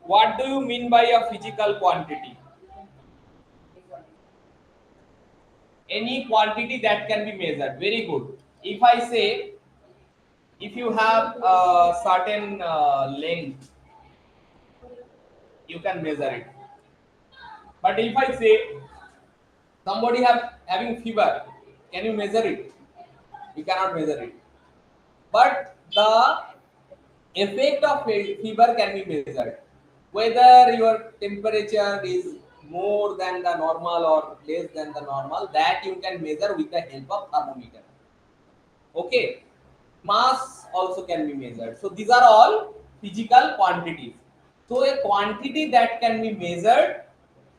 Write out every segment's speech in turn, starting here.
What do you mean by a physical quantity? Any quantity that can be measured. Very good. If I say, if you have a certain length, you can measure it. But if I say somebody having fever, can you measure it? You cannot measure it. But the effect of fever can be measured. Whether your temperature is more than the normal or less than the normal, that you can measure with the help of thermometer. Okay, mass also can be measured. So these are all physical quantities. So a quantity that can be measured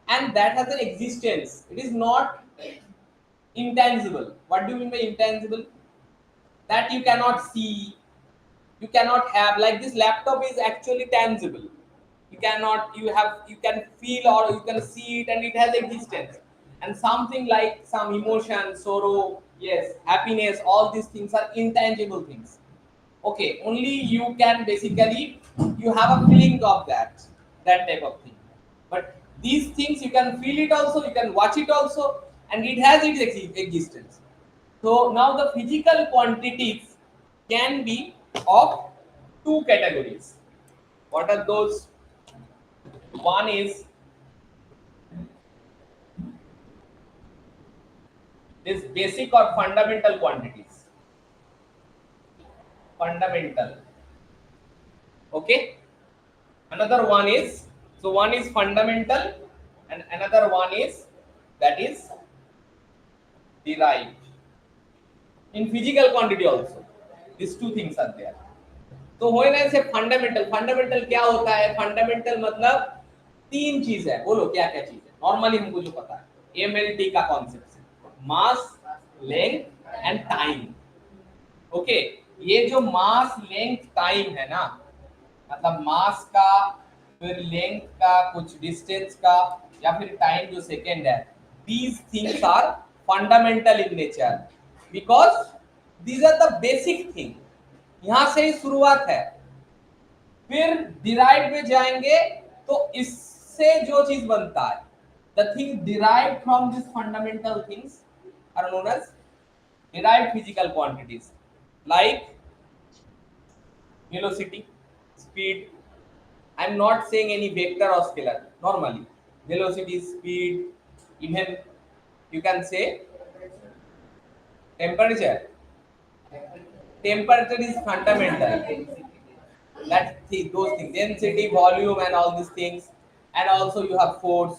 and that has an existence, it is not intangible. What do you mean by intangible? That you cannot see, you cannot have. Like this laptop is actually tangible. You cannot, you can feel or you can see it and it has existence. And something like some emotion, sorrow, yes, happiness, all these things are intangible things. Okay, only you can basically, you have a feeling of that type of thing. But these things you can feel it also, you can watch it also, and it has its existence. So now the physical quantities can be of two categories. What are those? One is this basic or fundamental quantities. Fundamental. Okay. Another one is, so one is fundamental and another one is, that is derived. In physical quantity also, these two things are there. तो when I say fundamental, fundamental क्या होता है? fundamental मतलब तीन चीज है. बोलो क्या क्या चीज है नॉर्मली हमको जो पता है. MLT का कॉन्सेप्ट है, मास, लेंथ एंड टाइम. ओके, ये जो मास, लेंथ, टाइम है ना, मतलब मास का, फिर लेंथ का, कुछ डिस्टेंस का, या फिर टाइम जो सेकेंड है, these things are fundamental in nature because these are the basic thing. यहां से ही शुरुआत है. फिर डिराइव में जाएंगे तो इससे जो चीज बनता है, the thing derive from this fundamental things are known as derived physical quantities, like velocity, speed. I'm not saying any vector or scalar. Normally velocity, speed, even you can say temperature. Temperature is fundamental. Those things, density, volume, and all these things, and also you have force.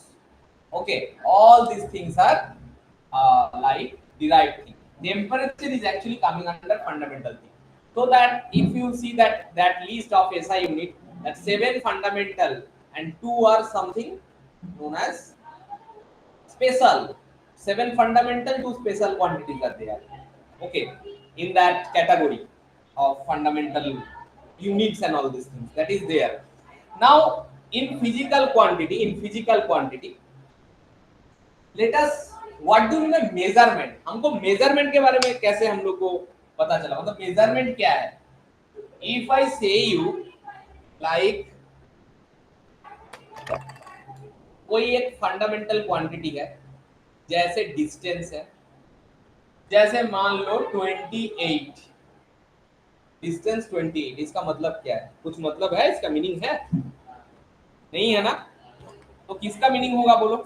Okay, all these things are like derived thing. Temperature is actually coming under fundamental thing. So that if you see that list of SI unit, that 7 fundamental and 2 are something known as special. 7 fundamental, 2 special quantities are there. Okay, in that category of fundamental units and all these things, that is there. Now in physical quantity, let us, what do you mean by measurement? हमको measurement के बारे में कैसे हम लोग को पता चला, मतलब measurement क्या है? If I say you like कोई एक फंडामेंटल क्वांटिटी है, जैसे डिस्टेंस है, जैसे मान लो 28, डिस्टेंस 28, इसका मतलब क्या है? कुछ मतलब है, इसका मीनिंग है? नहीं है ना? तो किसका मीनिंग होगा बोलो?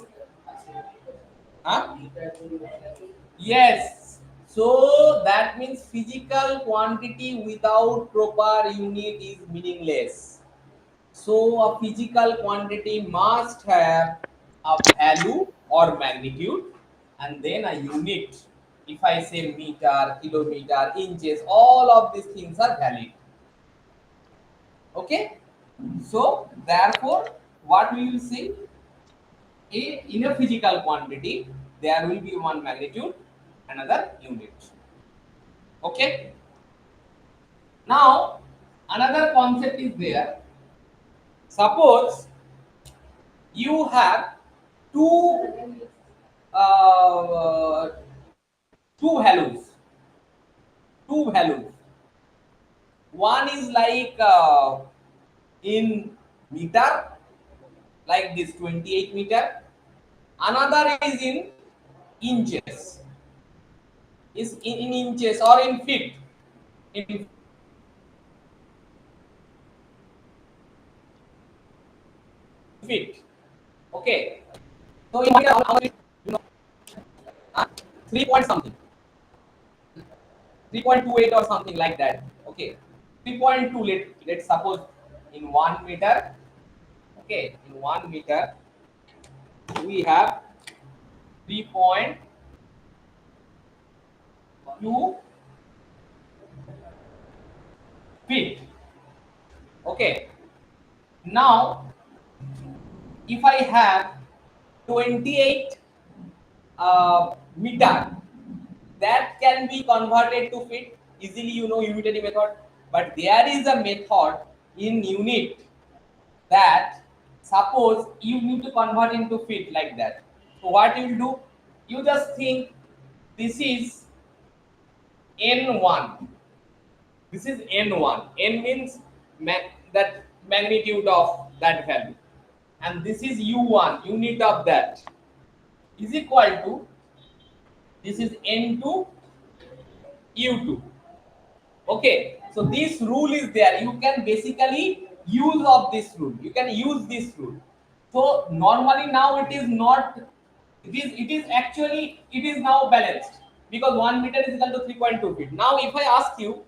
हाँ, yes. So that means physical quantity without proper unit is meaningless. So a physical quantity must have a value or magnitude and then a unit. If I say meter, kilometer, inches, all of these things are valid. Okay. So therefore, what we will say, in a physical quantity, there will be one magnitude, another unit. Okay. Now another concept is there. Suppose you have two uh, two values, two values. One is like in meter, like this 28 meter. Another is in inches, is in inches or in feet, in feet. Okay, so in meter, how much, you know, 3 point something, 3.28 or something like that. Okay, 3.2, let's suppose in 1 meter. Okay, in 1 meter we have 3.2 feet. Okay, now if I have 28 meter, that can be converted to feet easily, you know, unitary method. But there is a method in unit that suppose you need to convert into feet like that. So what you will do, you just think this is n1, this is n1, n means that magnitude of that value, and this is u1, unit of that, is equal to, this is n2 u2. Okay, so this rule is there, you can basically use of this rule, you can use this rule. So normally now it is not, it is actually, it is now balanced, because 1 meter is equal to 3.2 feet. Now if I ask you,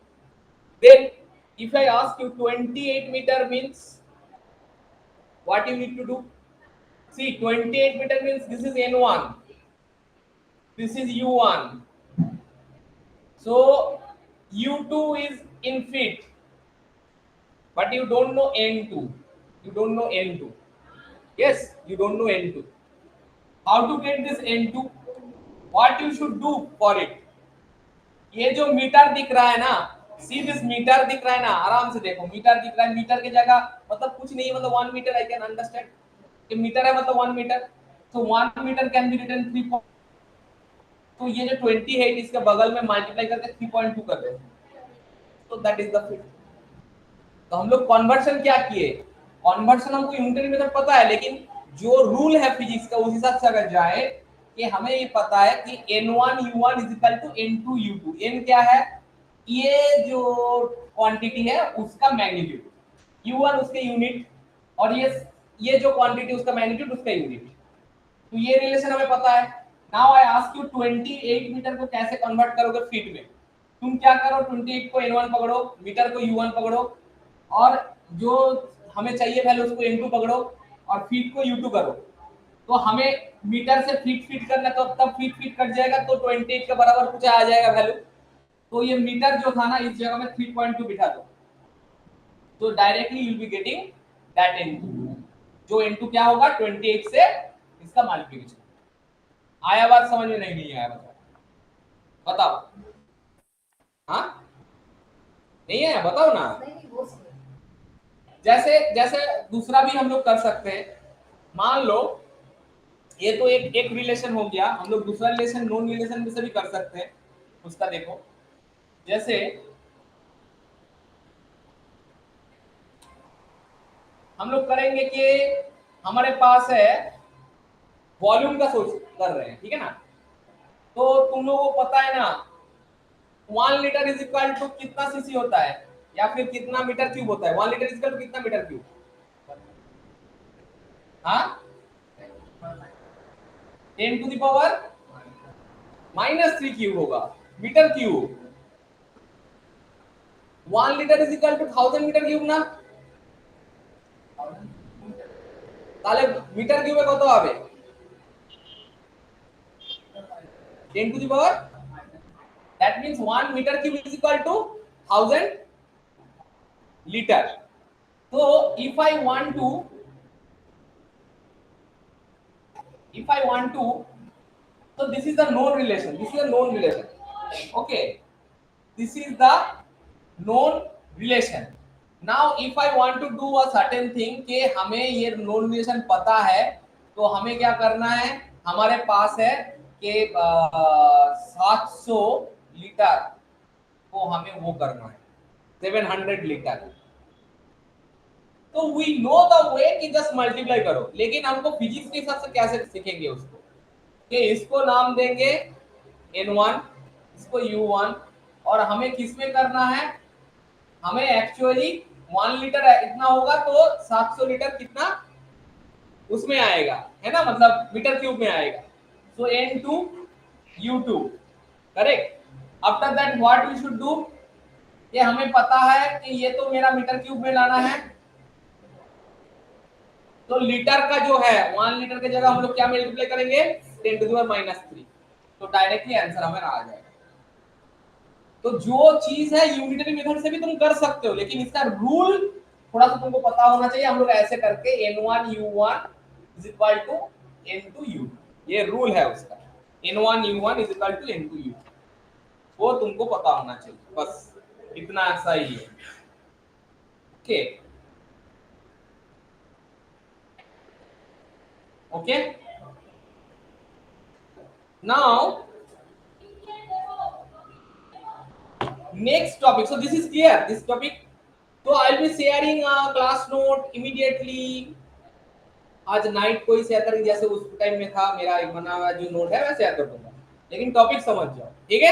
then if I ask you 28 meter means what you need to do, see 28 meter means this is n1, this is u1, so u2 is in feet, but you don't know n2, you don't know n2, yes, you don't know n2. How to get this n2? What you should do for it, ये जो metre दिख रहा है ना, see this metre दिख रहा है ना, आराम से देखो, मीटर दिख रहा है, मीटर की जगह मतलब कुछ नहीं, मतलब 1 मीटर, आई कैन अंडरस्टैंड कि मीटर है मतलब 1 मीटर, तो 1 मीटर कैन बी रिटन 3, तो ये जो 20 है इसके बगल में मल्टीप्लाई करके 3.2 कर दे, तो दैट इज द फिट। तो हम लोग कन्वर्शन क्या किए, कन्वर्शन हमको यूनिटरी मेथड पता है, लेकिन जो रूल है फिजिक्स का उस हिसाब से अगर जाए कि हमें ये पता है कि n1 u1 is equal to n2 u2, n क्या है, ये जो क्वांटिटी है उसका मैग्नीट्यूड, u1 उसके यूनिट, और ये जो क्वांटिटी उसका मैग्नीट्यूड उसका यूनिट, तो ये रिलेशन हमें पता है। Now I ask you 28 metre को कैसे कन्वर्ट करोगे फीट में, तुम क्या करो, 28 को n1 पकड़ो, मीटर को u1 पकड़ो, और जो हमें चाहिए वैल्यू उसको n2 पकड़ो, और फीट को u2 करो, तो हमें मीटर से फीट फीट करना, तो तब फीट फीट कट जाएगा, तो 28 के बराबर कुछ आ जाएगा वैल्यू, तो ये मीटर जो था ना, इस जगह में 3.2 बिठा दो, तो directly you will be getting that n2, जो n2 क्या होगा, 28 से इसका मल्टीप्लिकेशन। आया बात समझ में? नहीं आया, बताओ, हाँ नहीं आया, बताओ ना। जैसे जैसे दूसरा भी हम लोग कर सकते हैं, मान लो ये तो एक रिलेशन हो गया, हम लोग दूसरा रिलेशन नॉन रिलेशन में से भी कर सकते हैं, उसका देखो, जैसे हम लोग करेंगे कि हमारे पास है वॉल्यूम का सोच कर रहे हैं, ठीक है ना, तो तुम लोगों को पता है ना 1 लीटर इज इक्वल टू कितना सीसी होता है, या फिर कितना मीटर क्यूब होता है, 1 लीटर इज इक्वल टू कितना मीटर क्यूब, हाँ 10 टू द पावर -3 क्यूब होगा metre cube, 1 litre is equal to 1000 metre cube ना, তাহলে মিটার কিউবে কত হবে, 10 to the power, that means 1 meter cube is equal to 1000 liter. So if I want to, so this is the known relation, this is a known relation, okay, this is the known relation. Now if I want to do a certain thing कि हमें ये known relation पता है, तो हमें क्या करना है, हमारे पास है कि 700 लीटर को हमें वो करना है 700 लीटर, तो वी नो द वे कि जस्ट मल्टीप्लाई करो, लेकिन हमको फिजिक्स के हिसाब से कैसे सीखेंगे उसको, कि इसको नाम देंगे n1, इसको u1, और हमें किसमें करना है, हमें एक्चुअली 1 लीटर इतना होगा तो 700 लीटर कितना उसमें आएगा, है ना, मतलब मीटर क्यूब में आएगा। So n2 u2, correct. After that what we should do, ये हमें पता है कि ये तो मेरा मीटर क्यूब में लाना है, तो लीटर का जो है 1 लीटर की जगह हम लोग क्या मल्टीप्लाई करेंगे, 10⁻³ तो डायरेक्टली आंसर हमारा आ जाएगा। तो जो चीज है यूनिटरी मेथड से भी तुम कर सकते हो, लेकिन इसका रूल थोड़ा सा तुमको पता होना चाहिए। हम लोग ऐसे करके n1 u1 is equal to n2 u, ये रूल है उसका, n1 u1 is equal to n2 u, वो तुमको पता होना चाहिए, बस इतना सा ही है। Okay okay, now next topic, so this is clear, this topic, so I'll be sharing a class note immediately, आज नाइट को ही शेयर करेंगे, जैसे उस टाइम में था मेरा बना हुआ जो नोट है वैसे शेयर कर दूंगा, लेकिन टॉपिक समझ जाओ, ठीक है।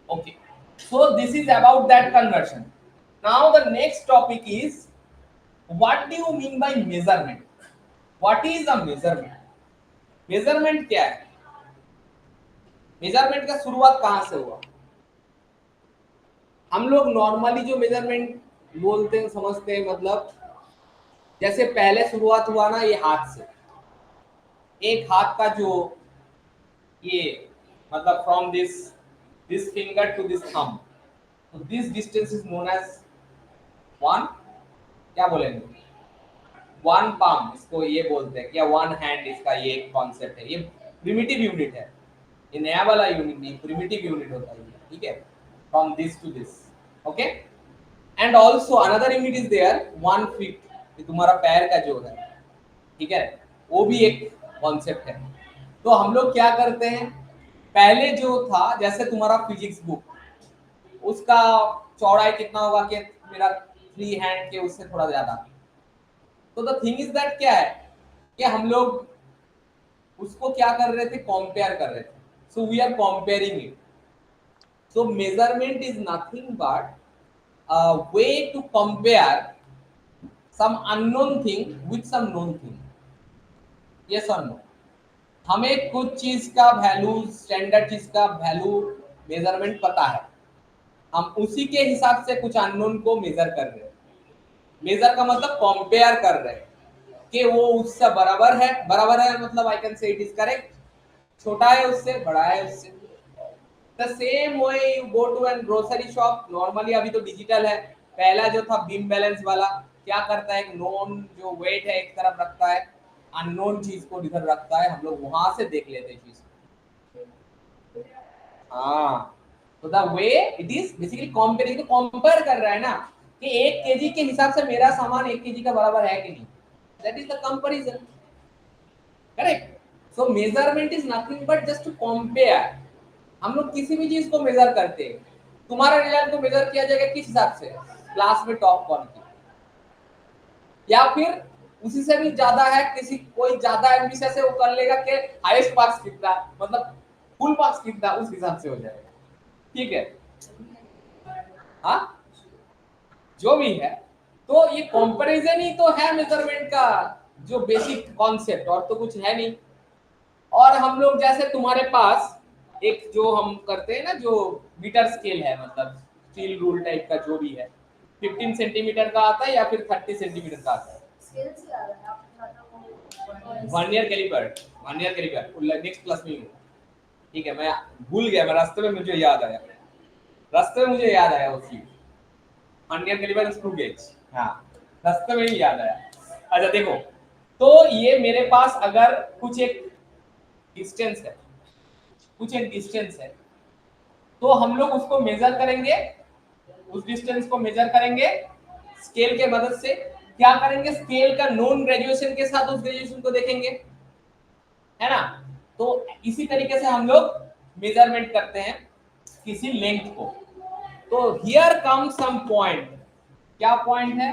Okay, so this is about that conversion. Now the next topic is what do you mean bye measurement, what is a measurement, measurement क्या है, मेजरमेंट का शुरुआत कहां से हुआ। हम लोग नॉर्मली जो मेजरमेंट बोलते हैं समझते हैं, मतलब जैसे पहले शुरुआत हुआ ना ये हाथ से, एक हाथ का जो ये मतलब from this finger to this thumb, तो this distance is known as one, क्या बोलेंगे, वन पाम, इसको ये बोलते हैं, क्या वन हैंड, इसका ये कॉन्सेप्ट है, ये प्रिमिटिव यूनिट है, ये नया वाला यूनिट नहीं, प्रिमिटिव यूनिट होता है, ठीक है, from this to this, okay. And also another unit is there 1 feet, ये तुम्हारा पैर का जो है, ठीक है, वो भी एक कॉन्सेप्ट है। तो हम लोग क्या करते हैं, पहले जो था जैसे तुम्हारा फिजिक्स बुक, उसका चौड़ाई कितना होगा कि मेरा 3 हैंड के उससे थोड़ा ज्यादा, तो द थिंग इज दैट क्या है कि हम लोग उसको क्या कर रहे थे, कंपेयर कर रहे थे, so we are comparing it, so measurement is nothing but a way to compare some unknown thing with some known thing, yes or no। हमें कुछ चीज का वैल्यू, स्टैंडर्ड चीज का वैल्यू मेजरमेंट पता है, हम उसी के हिसाब से कुछ अननोन को मेजर कर रहे हैं, मेजर का मतलब कंपेयर कर रहे हैं कि वो उससे बराबर है, बराबर है मतलब I can say it is correct, छोटा है उससे, बड़ा है उससे। The same way you go to an grocery shop, normally अभी तो डिजिटल है, पहला जो था बीम बैलेंस वाला, क्या करता है, एक नोन जो वेट है एक तरफ रखता है, अननोन चीज को इधर रखता है, हम लोग वहां से देख लेते हैं चीज को। हाँ, तो the way it is basically comparing, तो कंपेयर कर रहा है ना कि 1 केजी के हिसाब से मेरा सामान 1 केजी का बराबर है कि नहीं, that is the comparison, correct. So measurement is nothing but just to compare, हम लोग किसी भी चीज को मेजर करते हैं, तुम्हारा रिजल्ट को मेजर किया जाएगा किस हिसाब से, क्लास में टॉप कौन की, या फिर उसी से भी ज्यादा है, किसी कोई ज्यादा एम्बिशियस है वो कर लेगा कि हाईएस्ट मार्क्स कितना, मतलब फुल मार्क्स कितना, उस हिसाब से हो जाएगा, ठीक है। हाँ, जो भी है, तो ये कंपैरिजन ही तो है मेजरमेंट का जो बेसिक कॉन्सेप्ट, और तो कुछ है नहीं। और हम लोग जैसे तुम्हारे पास एक जो हम करते हैं ना, जो मीटर स्केल है, मतलब स्टील रूल टाइप का जो भी है, 15 सेंटीमीटर का आता है या फिर 30 सेंटीमीटर का आता है, vernier calliper, vernier calliper next class में, ठीक है, मैं भूल गया, मैं रास्ते में मुझे याद आया, रास्ते में मुझे याद आया वो चीज, वर्नियर कैलिपर स्क्रू गेज, हाँ रास्ते में ही याद आया। अच्छा देखो, तो ये मेरे पास अगर कुछ एक डिस्टेंस है, कुछ एक डिस्टेंस है, तो हम लोग उसको मेजर करेंगे, उस डिस्टेंस को मेजर करेंगे स्केल के मदद से, क्या करेंगे, स्केल का नोन ग्रेजुएशन के साथ उस ग्रेजुएशन को देखेंगे, है ना। तो इसी तरीके से हम लोग मेजरमेंट करते हैं किसी लेंथ को। तो हियर कम सम पॉइंट, क्या पॉइंट है,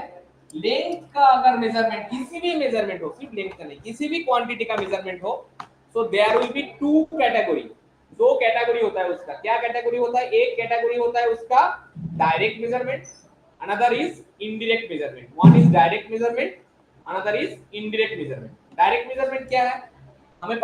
लेंथ का अगर मेजरमेंट, किसी भी मेजरमेंट हो, सिर्फ लेंथ का नहीं, किसी भी क्वांटिटी का मेजरमेंट हो, so there will be two category, दो कैटेगरी होता है उसका। क्या कैटेगरी होता है? एक कैटेगरी होता है उसका direct measurement, another is indirect measurement. One is direct measurement, another is indirect measurement. Direct measurement क्या है? हमें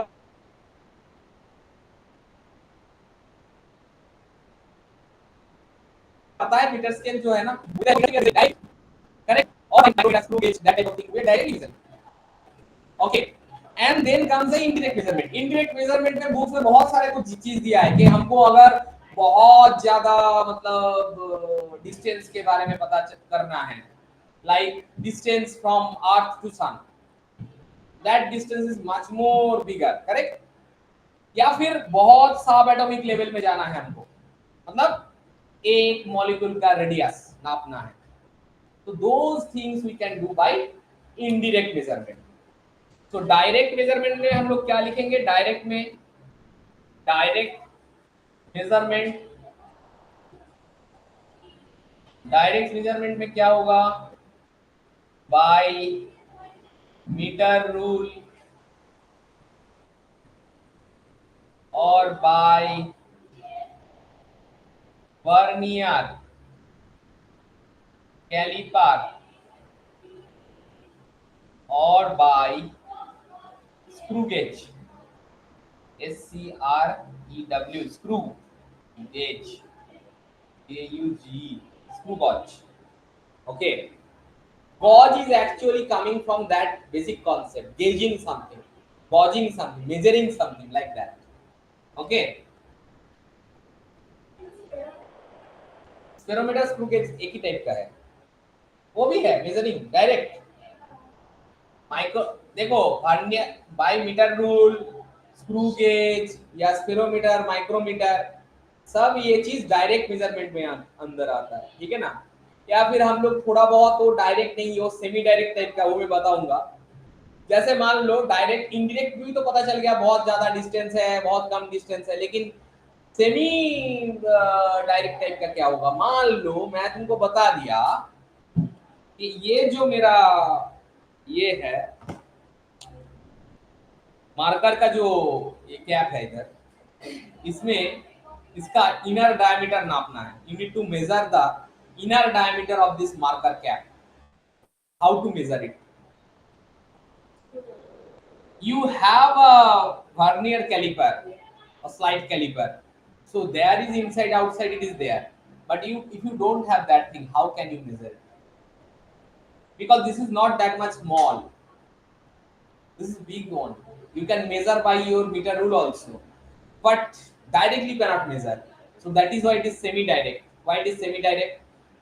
पता है मीटर स्केल जो है ना, करेक्ट, और screw gauge, that type of thing, we direct measure. Okay, and then comes the indirect measurement. Indirect measurement में बुक में बहुत सारे कुछ चीज दिया है कि हमको अगर बहुत ज्यादा मतलब डिस्टेंस के बारे में पता करना है, like distance from earth to sun, that distance is much more bigger, correct. या फिर बहुत सब एटॉमिक लेवल में जाना है हमको, मतलब एक मॉलिक्यूल का रेडियस नापना है, तो those things we can do by indirect measurement. तो डायरेक्ट मेजरमेंट में हम लोग क्या लिखेंगे? डायरेक्ट में, डायरेक्ट मेजरमेंट, डायरेक्ट मेजरमेंट में क्या होगा? बाय मीटर रूल और बाय वर्नियर कैलिपर और by screw gauge, SCREW, screw gauge, AUG, screw gauge. Okay, gauge is actually coming from that basic concept, gauging something, gauging something, measuring something like that. Okay, spherometer screw gauge एक ही type का है, वो भी है measuring direct. Micro देखो, अन्य by metre rule, screw gauge या spherometer, micrometer, सब ये चीज डायरेक्ट मेजरमेंट में अंदर आता है, ठीक है ना। या फिर हम लोग थोड़ा बहुत तो डायरेक्ट नहीं, वो सेमी डायरेक्ट टाइप का, वो मैं बताऊंगा। जैसे मान लो डायरेक्ट इनडायरेक्ट भी तो पता चल गया, बहुत ज्यादा डिस्टेंस है, बहुत कम डिस्टेंस है, लेकिन सेमी डायरेक्ट टाइप का क्या होगा? मान लो मैं तुमको बता दिया कि ये जो मेरा ये है मार्कर का जो ये कैप है इधर, इसमें इसका इनर डायमीटर नापना है। You need to measure the inner diameter of this marker cap. How to measure it? You have a vernier caliper, a slide caliper, so there is inside outside it is there, but you, if you don't have that thing, how can you measure it? Because this is not that much small, this is big one. You can measure by your meter rule also, but directly you cannot measure. So that is why it is semi direct. Why it is semi direct?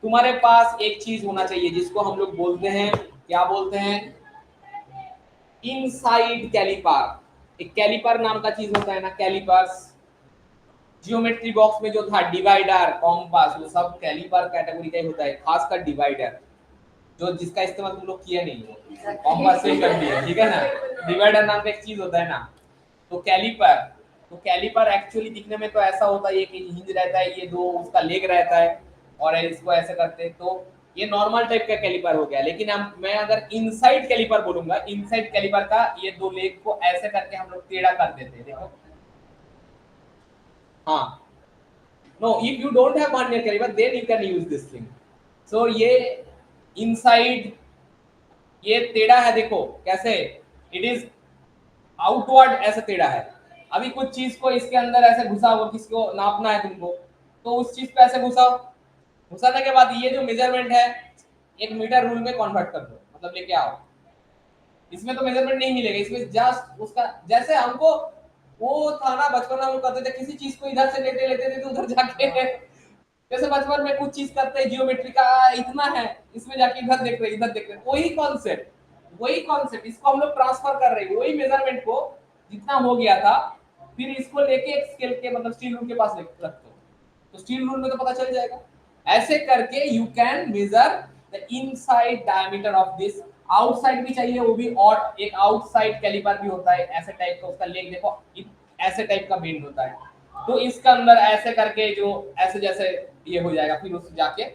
तुम्हारे पास एक चीज होना चाहिए जिसको हम लोग बोलते हैं, क्या बोलते हैं? Inside caliper. एक कैलिपर नाम का चीज होता है ना, कैलिपर्स। जियोमेट्री बॉक्स में जो था डिवाइडर, कॉम्पास, वो सब कैलिपर कैटेगरी का ही होता है, खासकर डिवाइडर, जो जिसका इस्तेमाल तुम लोग किया नहीं है, कॉम्पास से ही कर दिया, ठीक है ना। डिवाइडर नाम का एक चीज होता है ना, तो कैलिपर, तो कैलिपर एक्चुअली दिखने में तो ऐसा होता है, कि हिंज रहता है, ये दो उसका लेग रहता है, और इसको ऐसे करते हैं, तो ये नॉर्मल टाइप का कैलिपर हो गया। लेकिन हम, मैं अगर इनसाइड कैलिपर बोलूंगा, इनसाइड कैलिपर का ये दो लेग को ऐसे करके हम लोग टेढ़ा कर देते हैं, देखो। हाँ, no, if you don't have vernier calliper then you can use this thing. So ये इनसाइड, ये टेढ़ा है, देखो कैसे, इट इज आउटवर्ड, ऐसे टेढ़ा है। अभी कुछ चीज को इसके अंदर ऐसे घुसा हुआ, किसको नापना है तुमको, तो उस चीज पे ऐसे घुसाओ, घुसाने के बाद ये जो मेजरमेंट है एक मीटर रूल में कन्वर्ट कर दो, मतलब लेके आओ। इसमें तो मेजरमेंट नहीं मिलेगा, इसमें जस्ट उसका, जैसे हमको वो था ना बचपन में, हम करते थे किसी चीज को इधर से लेते लेते थे तो उधर जाके, जैसे बचपन में कुछ चीज करते हैं, जियोमेट्री का इतना है, इसमें जाके इधर देख रहे, इधर देख रहे, वही कॉन्सेप्ट, वही कॉन्सेप्ट, इसको हम लोग ट्रांसफर कर रहे हैं, वही मेजरमेंट को जितना हो गया था, फिर इसको लेके एक स्केल के, मतलब स्टील रूल के पास रखते हो, तो स्टील रूल में तो पता चल जाएगा। ऐसे करके you can measure the inside diameter of this. Outside भी चाहिए, वो भी, और एक आउटसाइड कैलिपर भी होता है ऐसे टाइप का, उसका लेग देखो, ऐसे टाइप का बेंड होता है, तो इसका अंदर ऐसे करके जो ऐसे जैसे ये हो जाएगा, फिर उससे जाके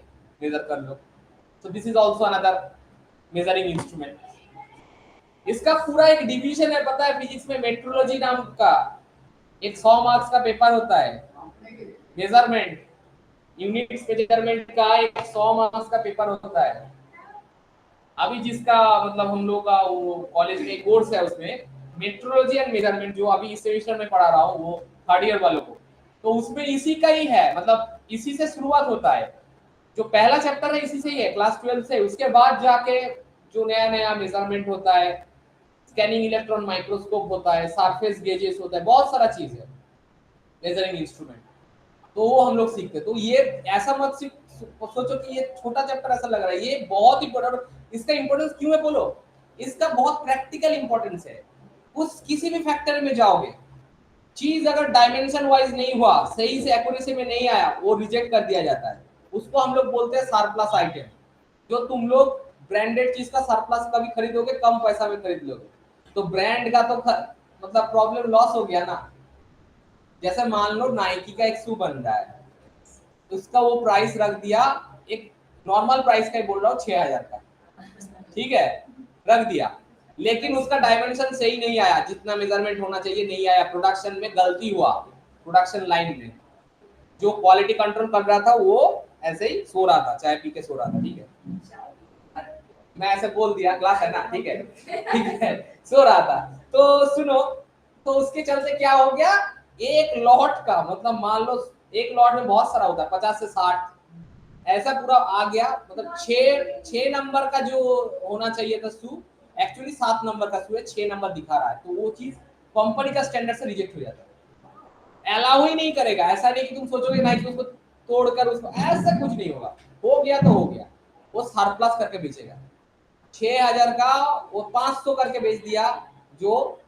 मेजर कर लो। So this is also another measuring instrument. इसका पूरा एक डिवीजन है, पता है फिजिक्स में, मेट्रोलॉजी नाम का एक 100 मार्क्स का पेपर होता है। मेजरमेंट, यूनिट्स मेजरमेंट का एक 100 मार्क्स का पेपर होता है। अभी जिसका मतलब हम लोग का वो कॉलेज में कोर्स है, उसमें मेट्रोलॉजी एंड मेजरमेंट, जो अभी इस सेमेस्टर में पढ़ा रहा हूँ वो थर्ड ईयर वालों को, तो उसमें इसी का ही है, मतलब इसी से शुरुआत होता है। जो पहला चैप्टर है इसी से ही है, क्लास 12 से। उसके बाद जाके जो नया नया मेजरमेंट होता है, स्कैनिंग इलेक्ट्रॉन माइक्रोस्कोप होता है, सरफेस गेजेस होता है, बहुत सारा चीज है मेजरिंग इंस्ट्रूमेंट, तो वो हम लोग सीखते हैं। तो ये ऐसा मत सोचो कि ये छोटा चैप्टर ऐसा लग रहा है, ये बहुत इंपॉर्टेंट। इसका इंपॉर्टेंस क्यों है बोलो, इसका बहुत प्रैक्टिकल इंपॉर्टेंस है। उस किसी भी फैक्टर में जाओगे, चीज अगर डायमेंशन वाइज नहीं हुआ, सही से एक्यूरेसी में नहीं आया, वो रिजेक्ट कर दिया जाता है। उसको हम लोग बोलते हैं सरप्लस आइटम। जो तुम लोग ब्रांडेड चीज का सरप्लस कभी खरीदोगे, कम पैसा में खरीद लोगे, तो ब्रांड का तो मतलब प्रॉब्लम लॉस हो गया ना। जैसे मान लो नाइकी का एक शू बन रहा है, उसका वो प्राइस रख दिया, एक नॉर्मल प्राइस का ही बोल रहा हूँ, 6,000 का, ठीक है, रख दिया, लेकिन उसका डायमेंशन सही नहीं आया, जितना मेजरमेंट होना चाहिए नहीं आया, प्रोडक्शन में गलती हुआ, प्रोडक्शन लाइन में जो क्वालिटी कंट्रोल कर रहा था वो ऐसे ही सो रहा था, चाय पी के सो रहा था, ठीक है, मैं ऐसे बोल दिया, क्लास है ना, ठीक है, ठीक है, सो रहा था। तो सुनो, तो उसके चलते क्या हो गया, एक लॉट का मतलब मान लो एक लॉट में बहुत सारा होता है, 50 से 60 ऐसा पूरा आ गया, मतलब 6 नंबर का जो होना चाहिए था शू, एक्चुअली 7 नंबर का शू है, 6 नंबर दिखा रहा है, तो वो चीज कंपनी का स्टैंडर्ड से रिजेक्ट हो जाता है, अलाउ ही नहीं करेगा। ऐसा नहीं कि तुम सोचोगे ना कि उसको तोड़कर उसको, ऐसा कुछ नहीं होगा, हो गया तो हो गया, वो सरप्लस करके बेचेगा। 6,000 का वो 500 करके बेच दिया, जो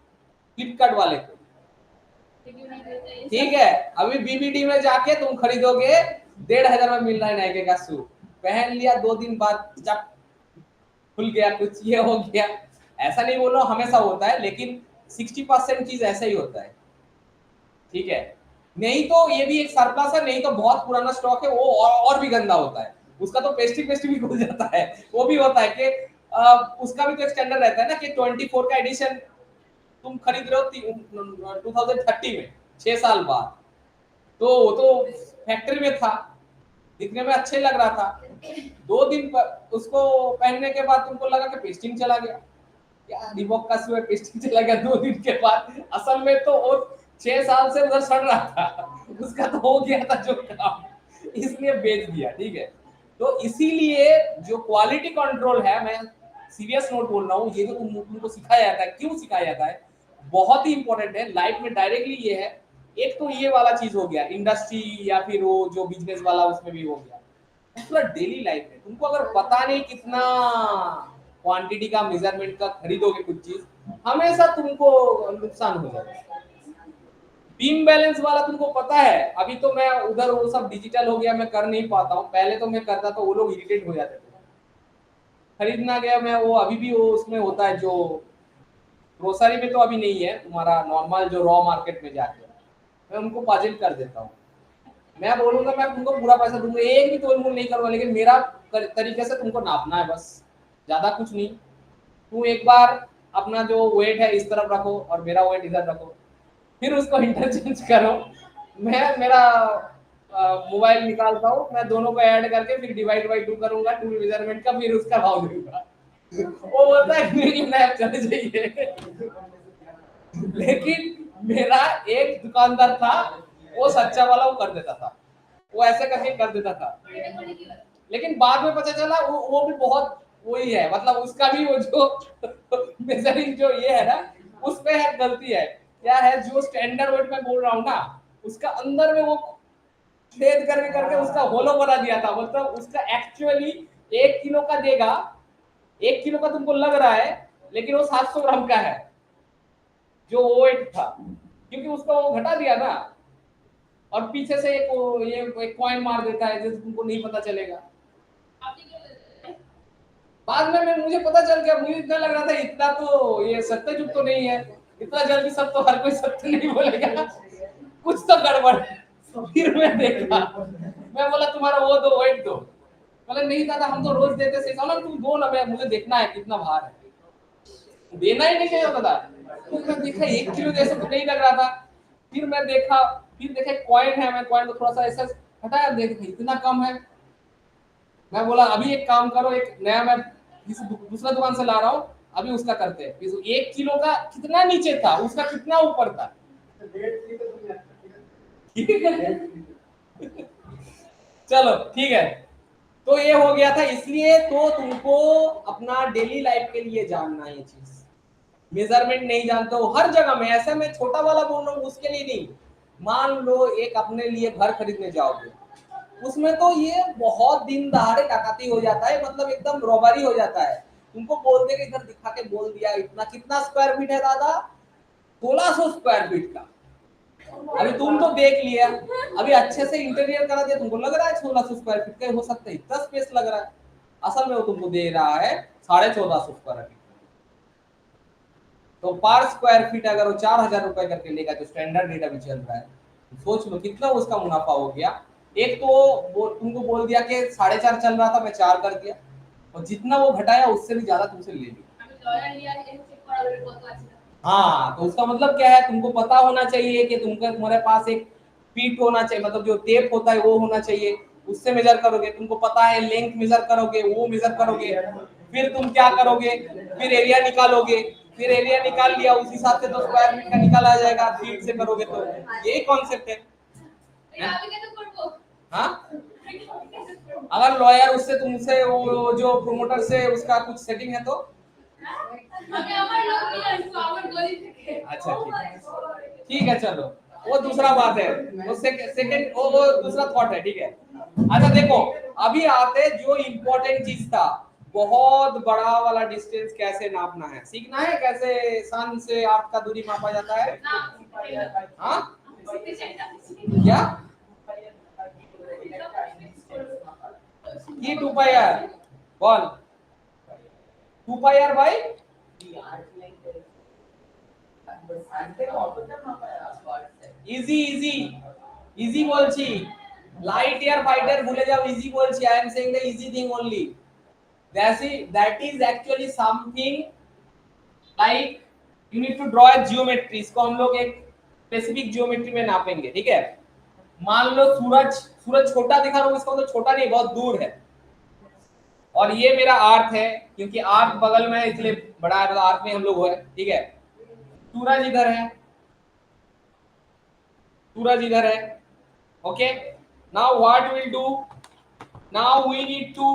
फ्लिपकार्ट वाले को, ठीक है। अभी बीबीडी में जाके तुम खरीदोगे, 1,500 में मिल रहा है नाइके का शू, पहन लिया 2 दिन बाद जब खुल गया, कुछ ये हो गया। ऐसा नहीं बोलो हमेशा होता है, लेकिन 60% चीज ऐसा ही होता है, ठीक है। नहीं तो ये भी एक सरप्लस है, नहीं तो बहुत पुराना स्टॉक है, वो और भी गंदा होता है, उसका तो पेस्टिंग पेस्टिंग भी खुल जाता है। वो भी होता है कि उसका भी तो एक स्टैंडर्ड रहता है ना, कि 24 का एडिशन तुम खरीद रहे हो 2030 में, 6 साल बाद, तो वो तो फैक्ट्री में था, दिखने में अच्छे लग रहा था, 2 दिन पर उसको पहनने के बाद तुमको लगा कि पेस्टिंग चला गया, क्या रिबॉक का शू है, पेस्टिंग चला गया 2 दिन के बाद, असल में तो वो 6 साल से उधर सड़ रहा था, उसका तो हो गया था जो काम, इसलिए बेच दिया, ठीक है। तो इसीलिए जो क्वालिटी कंट्रोल है, मैं सीरियस नोट बोल रहा हूँ, ये जो तुमको सिखाया जाता है, क्यों सिखाया जाता है, बहुत ही इंपॉर्टेंट है लाइफ में, डायरेक्टली ये है। एक तो ये वाला चीज हो गया इंडस्ट्री या फिर वो जो बिजनेस वाला, उसमें भी हो गया। दूसरा डेली लाइफ में तुमको अगर पता नहीं कितना क्वांटिटी का मेजरमेंट का खरीदोगे कुछ चीज, हमेशा तुमको नुकसान हो जाएगा। बीम बैलेंस वाला तुमको पता है, अभी तो मैं उधर वो सब डिजिटल हो गया, मैं कर नहीं पाता हूँ, पहले तो मैं करता, तो वो लोग इरिटेट हो जाते थे। खरीदना गया मैं, वो अभी भी वो उसमें होता है, जो ग्रोसरी में तो अभी नहीं है, तुम्हारा नॉर्मल जो रॉ मार्केट में जाके मैं उनको पाजिल कर देता हूँ। मैं बोलूंगा मैं तुमको पूरा पैसा दूंगा, एक भी तोल मोल नहीं करूंगा, लेकिन मेरा तरीके से तुमको नापना है बस, ज्यादा कुछ नहीं। तुम एक बार अपना जो वेट है इस तरफ रखो और मेरा वेट इधर रखो, फिर उसको इंटरचेंज करो। मैं मेरा मोबाइल निकालता हूँ, मैं दोनों को ऐड करके फिर डिवाइड बाई 2 करूंगा, 2 मेजरमेंट का, फिर उसका भाव दूंगा। वो बोलता है मेरी लैब चले जाइए। लेकिन मेरा एक दुकानदार था, वो सच्चा वाला, वो कर देता था, वो ऐसे करके कर देता था, लेकिन बाद में पता चला वो भी बहुत वही है, मतलब उसका भी वो जो मेजरिंग जो ये है ना, उसमें है गलती है। क्या है, जो स्टैंडर्ड वेट में बोल रहा हूँ ना, उसका अंदर में वो छेद करके करके उसका होलो बना दिया था, मतलब उसका एक्चुअली 1 किलो का देगा, 1 किलो का तुमको लग रहा है, लेकिन वो 700 ग्राम का है जो वेट था, क्योंकि उसको वो घटा दिया ना, और पीछे से ये एक कॉइन मार देता है, जिससे तुमको नहीं पता चलेगा। बाद में मुझे पता चल गया, मुझे इतना लग रहा था इतना तो ये सत्य युग तो नहीं है, इतना जल्दी सब तो हर कोई सत्य नहीं बोलेगा, कुछ तो गड़बड़ है। फिर मैं देखा, मैं बोला तुम्हारा वो दो वेट दो, बोले नहीं दादा हम तो रोज देते से, ना तुम दो ना, मुझे देखना है कितना भार है, देना ही नहीं चाहिए दादा। तो मैं देखा 1 किलो जैसे तो नहीं लग रहा था, फिर मैं देखा, फिर देखे कॉइन है, मैं कॉइन को थोड़ा सा ऐसा हटाया, देखा इतना कम है। मैं बोला अभी एक काम करो, एक नया मैं दूसरा दुकान से ला रहा हूँ, अभी उसका करते हैं। 1 किलो का कितना नीचे था, उसका कितना ऊपर था। चलो ठीक है, तो ये हो गया था। इसलिए तो तुमको अपना डेली लाइफ के लिए जानना है ये चीज। मेजरमेंट नहीं जानते हो हर जगह में, ऐसे में छोटा वाला बोल रहा हूँ उसके लिए नहीं। मान लो एक अपने लिए घर खरीदने जाओगे, उसमें तो ये बहुत दिन दहाड़े डकैती हो जाता है, मतलब एकदम रॉबरी हो जाता है। तुमको बोल देगा, इधर दिखा के बोल दिया इतना, कितना स्क्वायर फीट है दादा, 1600 स्क्वायर फीट का। अभी तुम तो देख लिया, अभी अच्छे से इंटीरियर करा दिया, तुमको लग रहा है 1600 स्क्वायर फीट का हो सकता है, इतना स्पेस लग रहा है। असल में वो तुमको दे रहा है 1450 स्क्वायर फीट। तो पर स्क्वायर फीट अगर वो 4000 रुपए करके लेगा, जो स्टैंडर्ड रेट अभी चल रहा है, तो सोच लो कितना उसका मुनाफा हो गया। एक तो तुमको बोल दिया कि 4.5 चल रहा था, मैं 4 कर दिया, और जितना वो घटाया उससे भी ज्यादा तुमसे ले लिया। हाँ, तो उसका मतलब क्या है, तुमको पता होना चाहिए कि तुम्हारे पास एक फीट होना चाहिए, मतलब जो टेप होता है वो होना चाहिए, उससे मेजर करोगे। तुमको पता है लेंथ मेजर करोगे, वो मेजर करोगे, फिर तुम क्या करोगे, फिर एरिया निकालोगे, फिर एरिया निकाल लिया उस हिसाब से तो स्क्वायर फीट का निकाल आ जाएगा, फीट से करोगे तो। यही कॉन्सेप्ट है। हाँ, अगर लॉयर उससे तुमसे वो जो प्रोमोटर से उसका कुछ सेटिंग है तो अच्छा ठीक है चलो, वो दूसरा बात है, वो सेकंड वो दूसरा थॉट है, ठीक है। अच्छा देखो, अभी आते जो इम्पोर्टेंट चीज था, बहुत बड़ा वाला डिस्टेंस कैसे नापना है, सीखना है कैसे सन से आर्थ का दूरी मापा जाता है। हाँ क्या ये 2 पाई आर, बोल 2 pi R by easy easy easy বলছি, লাইট ইয়ার ফাইটার ভুলে যাও, ইজি বলছি, I am saying the easy thing only. that is actually something like you need to draw a geometry। इसको हम लोग एक स्पेसिफिक ज्योमेट्री में नापेंगे, ठीक है। मान लो सूरज, सूरज छोटा दिखा रहा हूं, इसका मतलब छोटा नहीं, बहुत दूर है। और ये मेरा आर्थ है, क्योंकि आर्थ बगल में है इसलिए बड़ा है, मतलब आर्थ में हम लोग है, ठीक है। सूरज इधर है, सूरज इधर है, okay. Now what will do, now we need to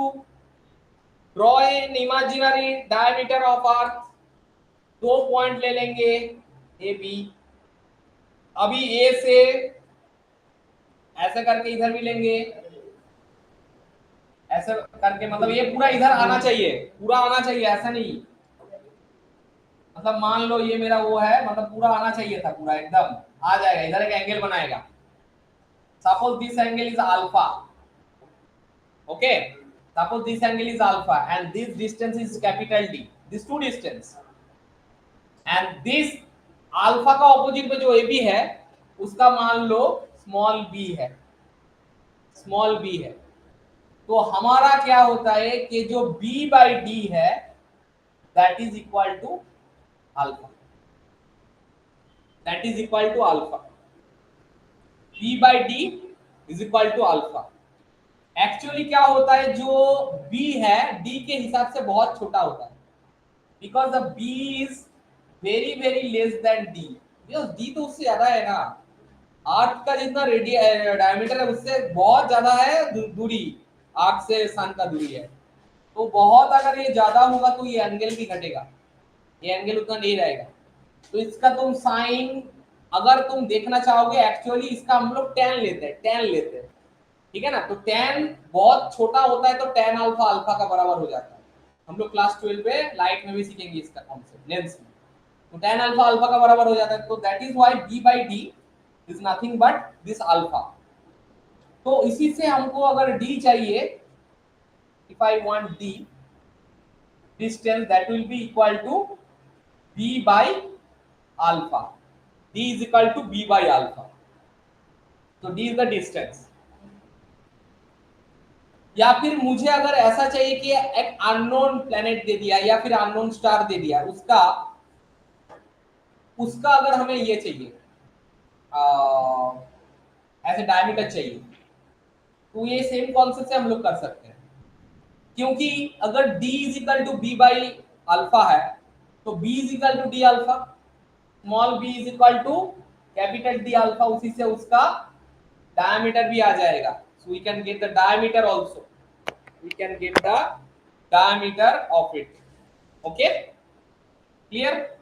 draw an imaginary diameter of earth. 2 point ले लेंगे ए बी, अभी ए से ऐसे करके इधर भी लेंगे, ऐसे करके, मतलब ये पूरा इधर आना चाहिए, पूरा आना चाहिए, ऐसा नहीं, मतलब मान लो ये मेरा वो है, मतलब पूरा आना चाहिए था, पूरा एकदम आ जाएगा, इधर एक एंगल बनाएगा। Suppose this angle is alpha, okay, suppose this angle is alpha and this distance is capital D, this two distance, and this alpha का opposite पे जो AB है उसका मान लो small b है, small b है। तो हमारा क्या होता है कि जो B by D है that is equal to alpha, that is equal to alpha, B by D is equal to alpha। Actually क्या होता है, जो B है D के हिसाब से बहुत छोटा होता है, because the B is very very less than D, because D तो उससे ज्यादा है ना, आर्थ का जितना डायमीटर है उससे बहुत ज्यादा है दूरी, आर्थ से सन का दूरी है, तो बहुत अगर ये ज्यादा होगा तो ये एंगल भी घटेगा, ये एंगल उतना नहीं रहेगा। तो इसका तुम साइन अगर तुम देखना चाहोगे, एक्चुअली इसका हम लोग टेन लेते हैं, टेन लेते हैं, ठीक है ना। तो टेन बहुत छोटा होता है, तो टेन अल्फा अल्फा का बराबर हो जाता है। हम लोग क्लास 12 में लाइट में भी सीखेंगे इसका कॉन्सेप्ट, लेंस में। तो टेन अल्फा अल्फा का बराबर हो जाता है, तो that is why b by d is nothing but this alpha। तो इसी से हमको अगर d चाहिए, if I want d distance, that will be equal to b by alpha, d is equal to b by alpha, so d is the distance, या फिर मुझे अगर ऐसा चाहिए कि एक अननोन प्लेनेट दे दिया या फिर अननोन स्टार दे दिया, उसका उसका अगर हमें ये चाहिए ऐसे डायमीटर चाहिए, तो ये सेम कॉन्सेप्ट से हम लोग कर सकते हैं। क्योंकि अगर d is equal to B by alpha है, तो b is equal to D alpha, small b is equal to capital D alpha, उसी से उसका डायमीटर भी आ जाएगा। So we can get the diameter also, we can get the diameter of it. Okay, clear?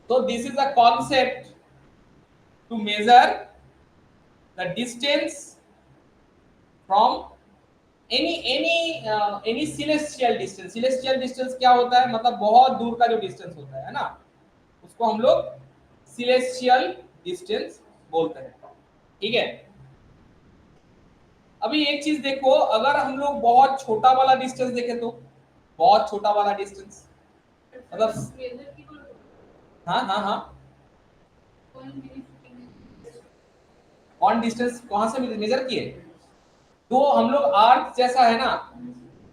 So this is a concept to measure the distance from any celestial distance. Celestial distance क्या होता है? मतलब बहुत दूर का जो distance होता है ना, उसको हम लोग celestial distance बोलते हैं। ठीक है, अभी एक चीज देखो, अगर हम लोग बहुत छोटा वाला डिस्टेंस देखें तो बहुत छोटा वाला डिस्टेंस मतलब हाँ हाँ हाँ, कौन डिस्टेंस कहां से मेजर किए? तो हम लोग आर्क जैसा है ना,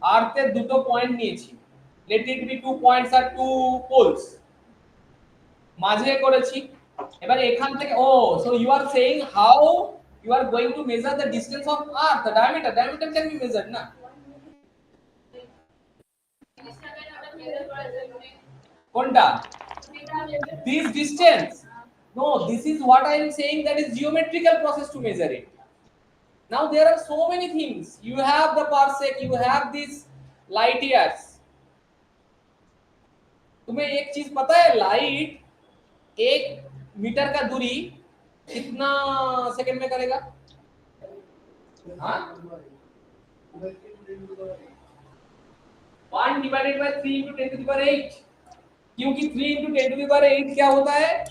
आर्क के দুটো পয়েন্ট নিয়েছি, লেট ইট বি 2 পয়েন্টস আর 2 পোলস মাঝে করেছি। এবারে এখান থেকে so you are saying how you are going to measure the distance of arc, the diameter can be measured না। কোনটা? this distance? No, this is what I am saying, that is geometrical process to measure it. Now there are so many things, you have the parsec, you have this light years। तुम्हें एक चीज पता है, light 1 metre का दूरी कितना second में करेगा? हाँ, 1 divided by 3 into 10 to the power 8, क्योंकि 3 into 10 to the power 8 क्या होता है?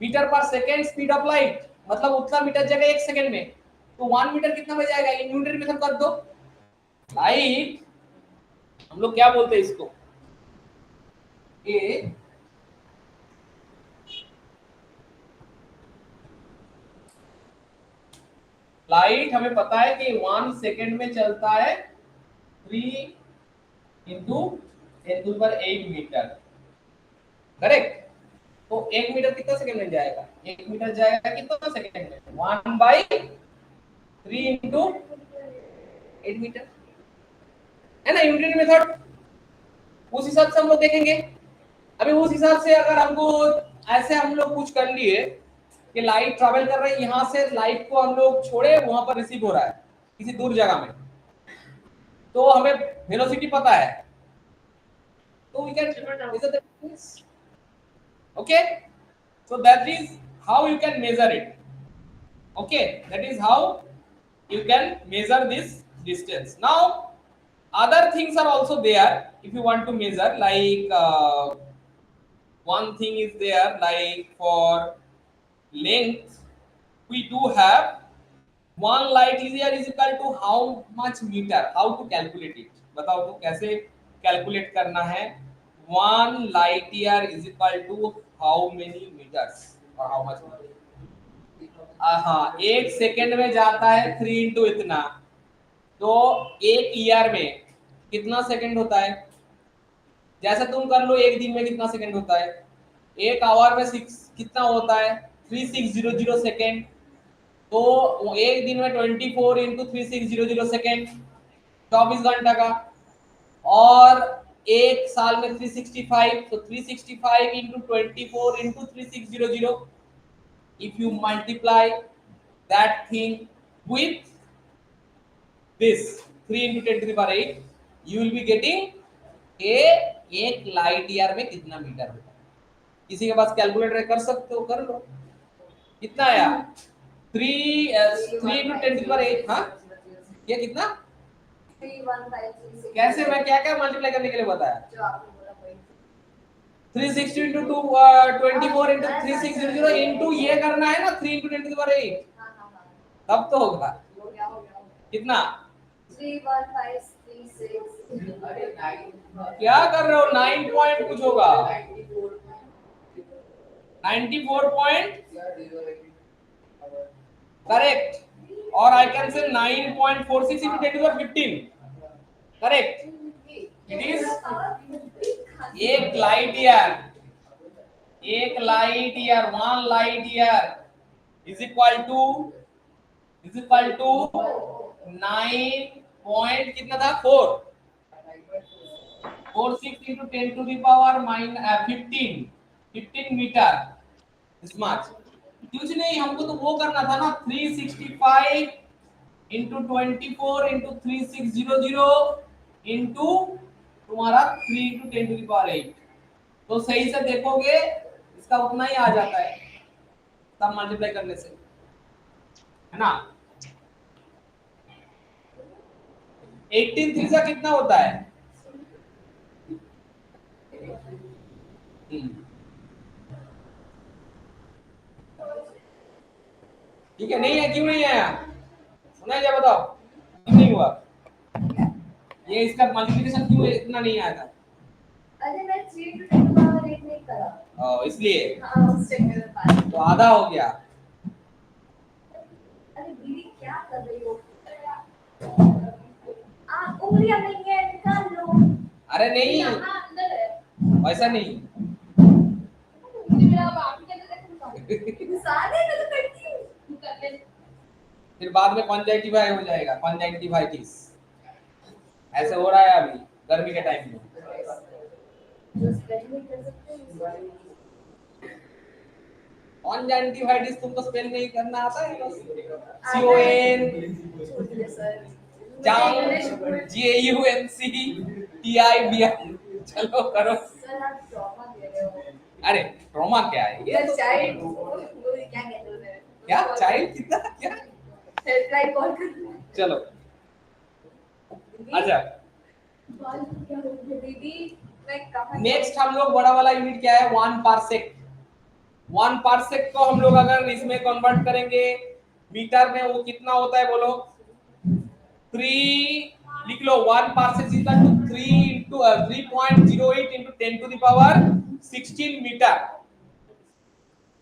मीटर पर सेकंड स्पीड ऑफ लाइट, मतलब उतना मीटर जगह 1 सेकंड में, तो 1 मीटर कितना बच जाएगा? ये न्यूटन में कर दो। लाइट हम लोग क्या बोलते हैं इसको, ये लाइट हमें पता है कि 1 सेकंड में चलता है 3 into 10 to the power 8 metre, correct? तो 1 मीटर कितना सेकंड में जाएगा? 1 मीटर जाएगा कितना सेकंड में? 1/3 into 8 मीटर, है ना न्यूटन मेथड। उस हिसाब से हम लोग देखेंगे। अभी उस हिसाब से अगर हमको ऐसे हम लोग कुछ कर लिए कि लाइट ट्रैवल कर रही है, यहाँ से लाइट को हम लोग छोड़े, वहां पर रिसीव हो रहा है किसी दूर जगह में, तो हमें वेलोसिटी पता है, तो we can measure the distance. Okay, so that is how you can measure it। okay, that is how you can measure this distance। now other things are also there if you want to measure, like one thing is there, like for length we do have one light year is equal to how much meter, how to calculate it? बताओ तो कैसे calculate करना है? 1 light year is equal to how many meters or how much meter? हाँ, 1 second में जाता है 3 into इतना, तो 1 ईयर में कितना सेकंड होता है? जैसा तुम कर लो, 1 दिन में कितना सेकंड होता है? 1 आवर में 6 कितना होता है? 3600 सेकंड। तो 1 दिन में 24 into 3600 सेकंड, 24 घंटा का। और 1 साल में 365, तो 365 into 24 into 3600, if you multiply that thing with this 3 into 10 to the power 8, you will be getting एक लाइट ईयर में कितना मीटर होता है। किसी के पास कैलकुलेटर कर सकते हो, कर लो। कितना आया? 3 into 10 to the power 8। हाँ, ये कितना? 3156। कैसे? मैं क्या क्या मल्टीप्लाई करने के लिए बताया? 360 into 2 24 into 3600 into ये करना है ना, 3 into 10 to the power 8, तब तो होगा। कितना? 31536। क्या कर रहे हो? 9 पॉइंट कुछ होगा, 94 point correct. or I can say 9.46 into 10 to the power 15. Correct. It is एक light year. एक light year, 1 light year is equal to 9 point कितना था 446 into 10 to the power minus 15 metre इस मार्च कुछ नहीं हमको तो वो करना था ना 365 into 24 into 3600 into तुम्हारा 3 into 10 to the power 8 तो सही से देखोगे इसका उतना ही आ जाता है सब मल्टीप्लाई करने से है ना 18 3 से कितना होता है ठीक है नहीं है क्यों नहीं आया सुना है क्या बताओ क्यों नहीं हुआ ये इसका मल्टीप्लिकेशन क्यों इतना नहीं आया था अरे मैं 3 to 10 पावर 8 नहीं करा इसलिए हाँ उस चक्कर में पास तो आधा हो गया अरे दीदी क्या कर रही हो आप उंगलियां नहीं है निकाल लो अरे नहीं यहाँ अंदर है वैसा नहीं मुझे मेरा बाप के अंदर सारे तो करती हूँ कर ले फिर बाद में कंजक्टिवाइटिस हो जाएगा कंजक्टिवाइटिस ऐसे हो रहा है अभी गर्मी के टाइम में जो स्पेल नहीं कर सकते कंजक्टिवाइटिस तुमको स्पेल नहीं करना आता है बस CON जाऊन GAUNC TIBI चलो करो सर आप ट्रॉमा दे रहे हो अरे ट्रॉमा क्या है ये तो चाइल्ड वो क्या कहते हैं क्या चाइल्ड कितना क्या हेल्पलाइन कॉल कर चलो अच्छा दीदी मैं कहां नेक्स्ट हम लोग बड़ा वाला यूनिट क्या है 1 पार्सेक 1 पार्सेक को हम लोग अगर इसमें कन्वर्ट करेंगे मीटर में वो कितना होता है बोलो 3 लिख लो 1 parsec equal to 3 into 3.08 into 10 to the power 16 metre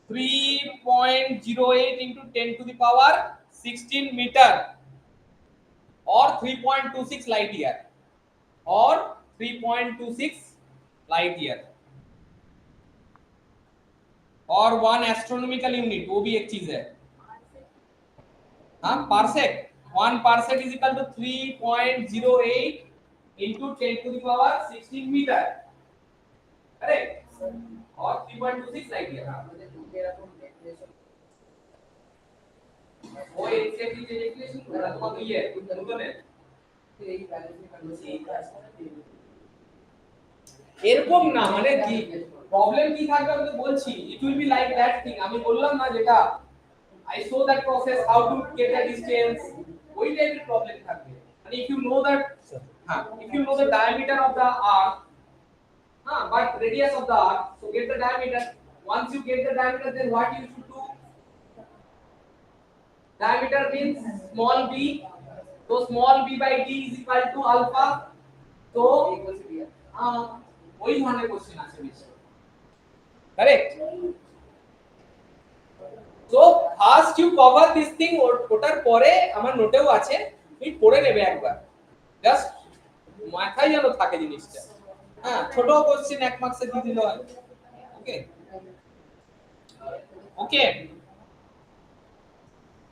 3.08 into 10 to the power 16 metre और 3.26 लाइट ईयर और 3.26 लाइट ईयर और 1 एस्ट्रोनॉमिकल यूनिट वो भी एक चीज है हाँ parsec 1 parsec is equal to 3.08 into 10 to the power 16 metre correct और 3.26 लाइट ईयर वो एग्जैक्टली कैलकुलेशन करा तो ये है उनको ने এরকম না মানে কি প্রবলেম কি থাকবে আমি তো বলছি it will be like that thing আমি বললাম না যেটা I show that process how to get the distance ওই টাইপের প্রবলেম থাকবে মানে ইফ ইউ নো দ্যাট হ্যাঁ if you know the diameter of the arc হ্যাঁ but radius of the arc so get the diameter once you get the diameter then what you should do diameter means small b so small b by d is equal to alpha so ওই ধরনের question আছে বেশি correct so first you cover this thing ওটার পরে আমার নোটেও আছে তুমি পড়ে নেবে একবার জাস্ট মাথায় যেন থাকে জিনিসটা হ্যাঁ ছোট কোশ্চেন এক মার্কসে দিয়ে দিলে হয় ওকে ওকে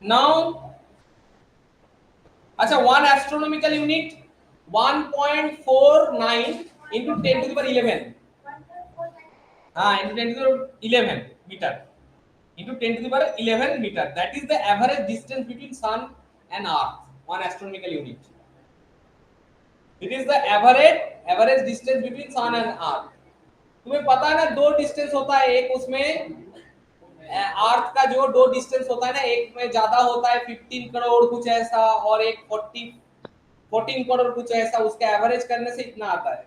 নাও अच्छा 1 astronomical unit 1.49 into 10 to the power 11 हाँ into 10 to the power 11 meter into 10 to the power 11 meter that is the average distance between sun and earth 1 astronomical unit it is the average distance between sun and earth तुम्हें पता है ना दो distance होता है एक उसमें अर्थ का जो दो डिस्टेंस होता है ना एक में ज्यादा होता है 15 करोड़ कुछ ऐसा और एक 14 करोड़ कुछ ऐसा उसका एवरेज करने से इतना आता है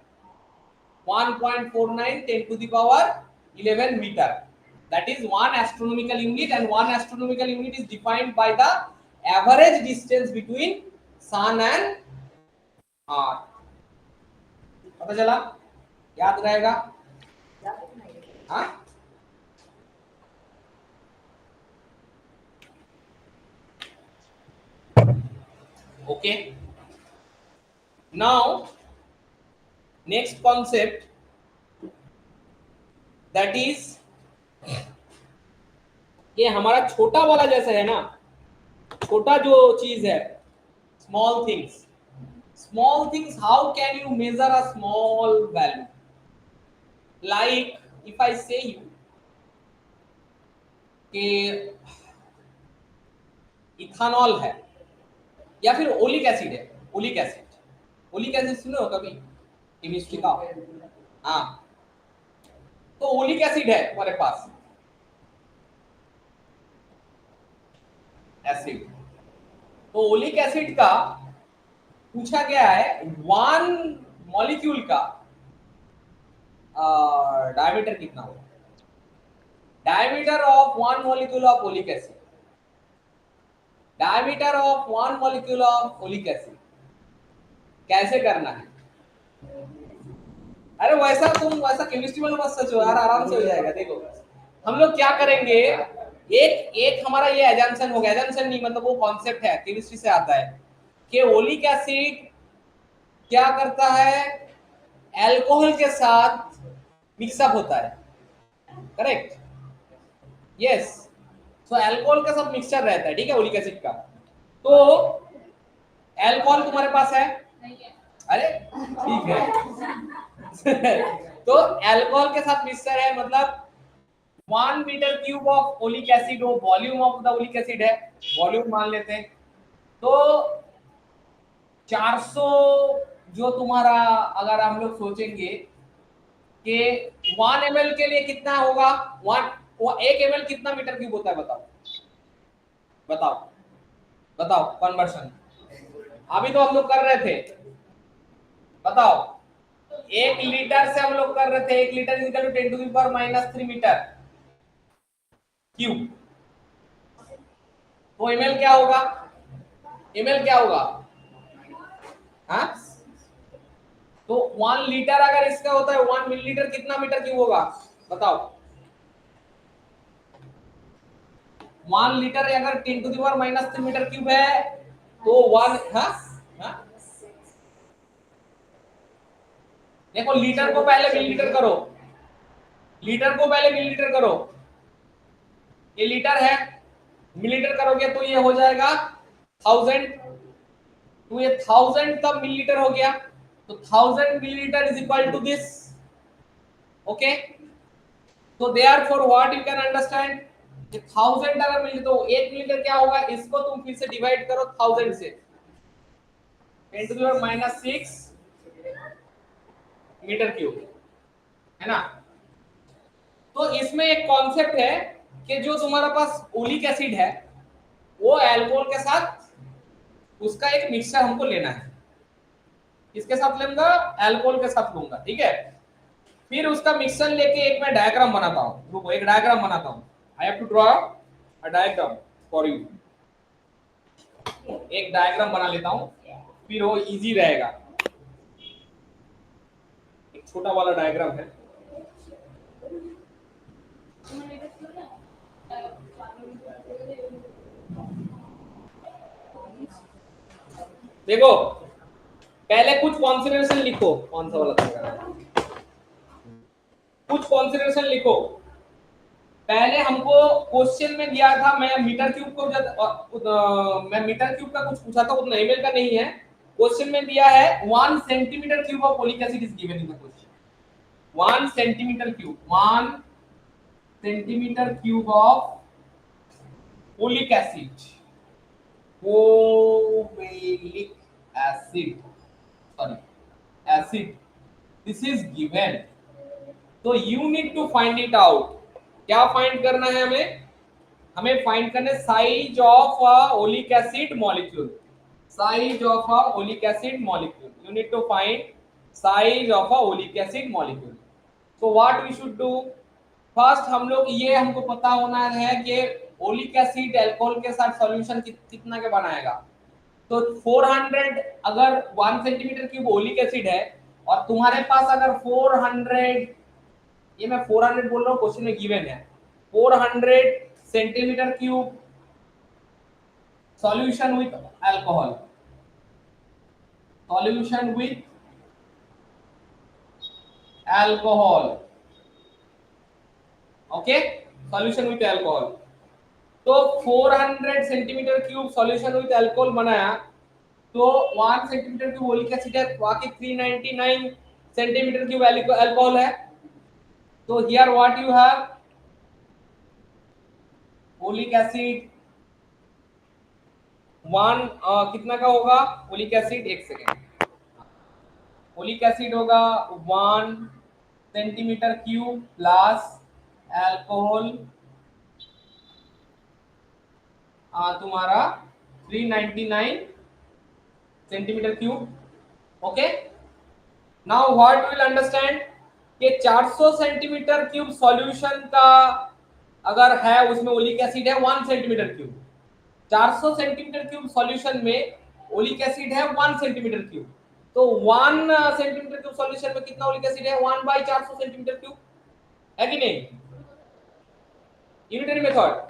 1.49 10 to the power 11 meter that is 1 astronomical unit and 1 astronomical unit is defined by the average distance between sun and earth पता चला याद रहेगा हाँ Okay, now next concept, that is ये हमारा छोटा वाला जैसा है ना, छोटा जो चीज है, small things, how can you measure a small value? Like if I say you कि इथानॉल है या फिर ओलिक एसिड है, ओलिक एसिड सुने हो कभी केमिस्ट्री का? हाँ, तो ओलिक एसिड है तुम्हारे पास, एसिड, तो ओलिक एसिड का पूछा गया है वन मॉलिक्यूल का डायमीटर कितना होगा? Diameter of one molecule of oleic acid, diameter of one molecule of oleic acid कैसे करना है? अरे वैसा केमिस्ट्री वाला मत सोचो यार, आराम से हो जाएगा। देखो हम लोग क्या करेंगे, एक एक हमारा ये एजम्पशन हो गया, एजम्पशन नहीं मतलब वो कॉन्सेप्ट है, केमिस्ट्री से आता है कि ओलिक एसिड क्या करता है, अल्कोहल के साथ मिक्सअप होता है, करेक्ट? यस, सो अल्कोहल का सब मिक्सचर रहता है, ठीक है, ओलिक एसिड का। तो अल्कोहल तुम्हारे पास है? अरे ठीक है तो अल्कोहल के साथ मिक्सचर है, मतलब 1 metre cube of oleic acid, वो volume of the oleic acid है, वॉल्यूम मान लेते हैं। तो 400 जो तुम्हारा, अगर हम लोग सोचेंगे कि 1 ml के लिए कितना होगा, 1 ml कितना मीटर क्यूब होता है? बताओ बताओ बताओ, कन्वर्शन अभी तो हम लोग कर रहे थे, बताओ। 1 लीटर से हम लोग कर रहे थे, 1 litre equal to 10 to the power -3 metre cube. तो ml क्या होगा, ml क्या होगा? हाँ, तो 1 लीटर अगर इसका होता है 1 मिलीलीटर कितना मीटर क्यूब होगा? बताओ। 1 लीटर अगर 10 to the power -3 metre cube है तो 1, हाँ हाँ, देखो लीटर को पहले मिलीलीटर करो, लीटर को पहले मिलीलीटर करो, ये लीटर है, मिलीलीटर करोगे तो ये हो जाएगा 1000, तो ये 1000 तब मिलीलीटर हो गया, तो 1000 millilitre is equal to this, okay. तो therefore what you can understand, 1000 अगर मिली तो 1 मिलीलीटर क्या होगा, इसको तुम फिर से डिवाइड करो 1000 से, 10 to the power -6 metre cube, है ना? तो इसमें एक कॉन्सेप्ट है कि जो तुम्हारा पास ओलिक एसिड है वो अल्कोहल के साथ उसका एक मिक्सचर हमको लेना है, किसके साथ लूंगा? अल्कोहल के साथ लूंगा, ठीक है। फिर उसका मिक्सचर लेके एक मैं डायग्राम बनाता हूँ, रुको एक डायग्राम बनाता हूँ, I have to draw a diagram for you, एक डायग्राम बना लेता हूँ फिर वो इजी रहेगा। एक छोटा वाला डायग्राम है, देखो पहले कुछ कॉन्सिडरेशन लिखो, कौन सा वाला डायग्राम, कुछ कॉन्सिडरेशन लिखो। पहले हमको क्वेश्चन में दिया था, मैं मीटर क्यूब को मैं मीटर क्यूब का कुछ पूछा था, उतना एमएल का नहीं है। क्वेश्चन में दिया है 1 centimetre cube of oleic acid is given in the question, 1 centimetre cube, 1 centimetre cube of oleic acid, oleic acid, sorry acid, this is given. तो you need to find it out, क्या find करना है हमें? हमें find करना है size of a oleic acid molecule, size of a oleic acid molecule, you need to find size of a oleic acid molecule. So what we should do, first हम लोग ये हमको पता होना है कि ओलिक एसिड अल्कोहल के साथ सॉल्यूशन कितना के बनाएगा। तो 400 अगर 1 सेंटीमीटर क्यूब ओलिक एसिड है और तुम्हारे पास अगर 400, ये मैं 400 बोल रहा हूँ, क्वेश्चन में गिवन है 400 centimetre cube solution with alcohol, solution with alcohol. Okay, solution with alcohol. तो 400 centimetre cube solution with alcohol बनाया, तो 1 सेंटीमीटर क्यूब ओलिक एसिड है, बाकी 399 सेंटीमीटर क्यूब अल्कोहल है. तो here what you have, oleic acid 1 कितना का होगा ओलिक एसिड, एक सेकेंड, ओलिक एसिड होगा 1 सेंटीमीटर क्यूब प्लस अल्कोहल तुम्हारा 399 centimetre cube. Okay, now what will understand कि 400 सेंटीमीटर क्यूब सॉल्यूशन का अगर है उसमें ओलिक एसिड है 1 centimetre cube, 400 centimetre cube solution में ओलिक एसिड है 1 सेंटीमीटर क्यूब. तो 1 सेंटीमीटर क्यूब सॉल्यूशन में कितना ओलिक एसिड है, 1/400 सेंटीमीटर क्यूब, है कि नहीं. यूनिटरी मेथड,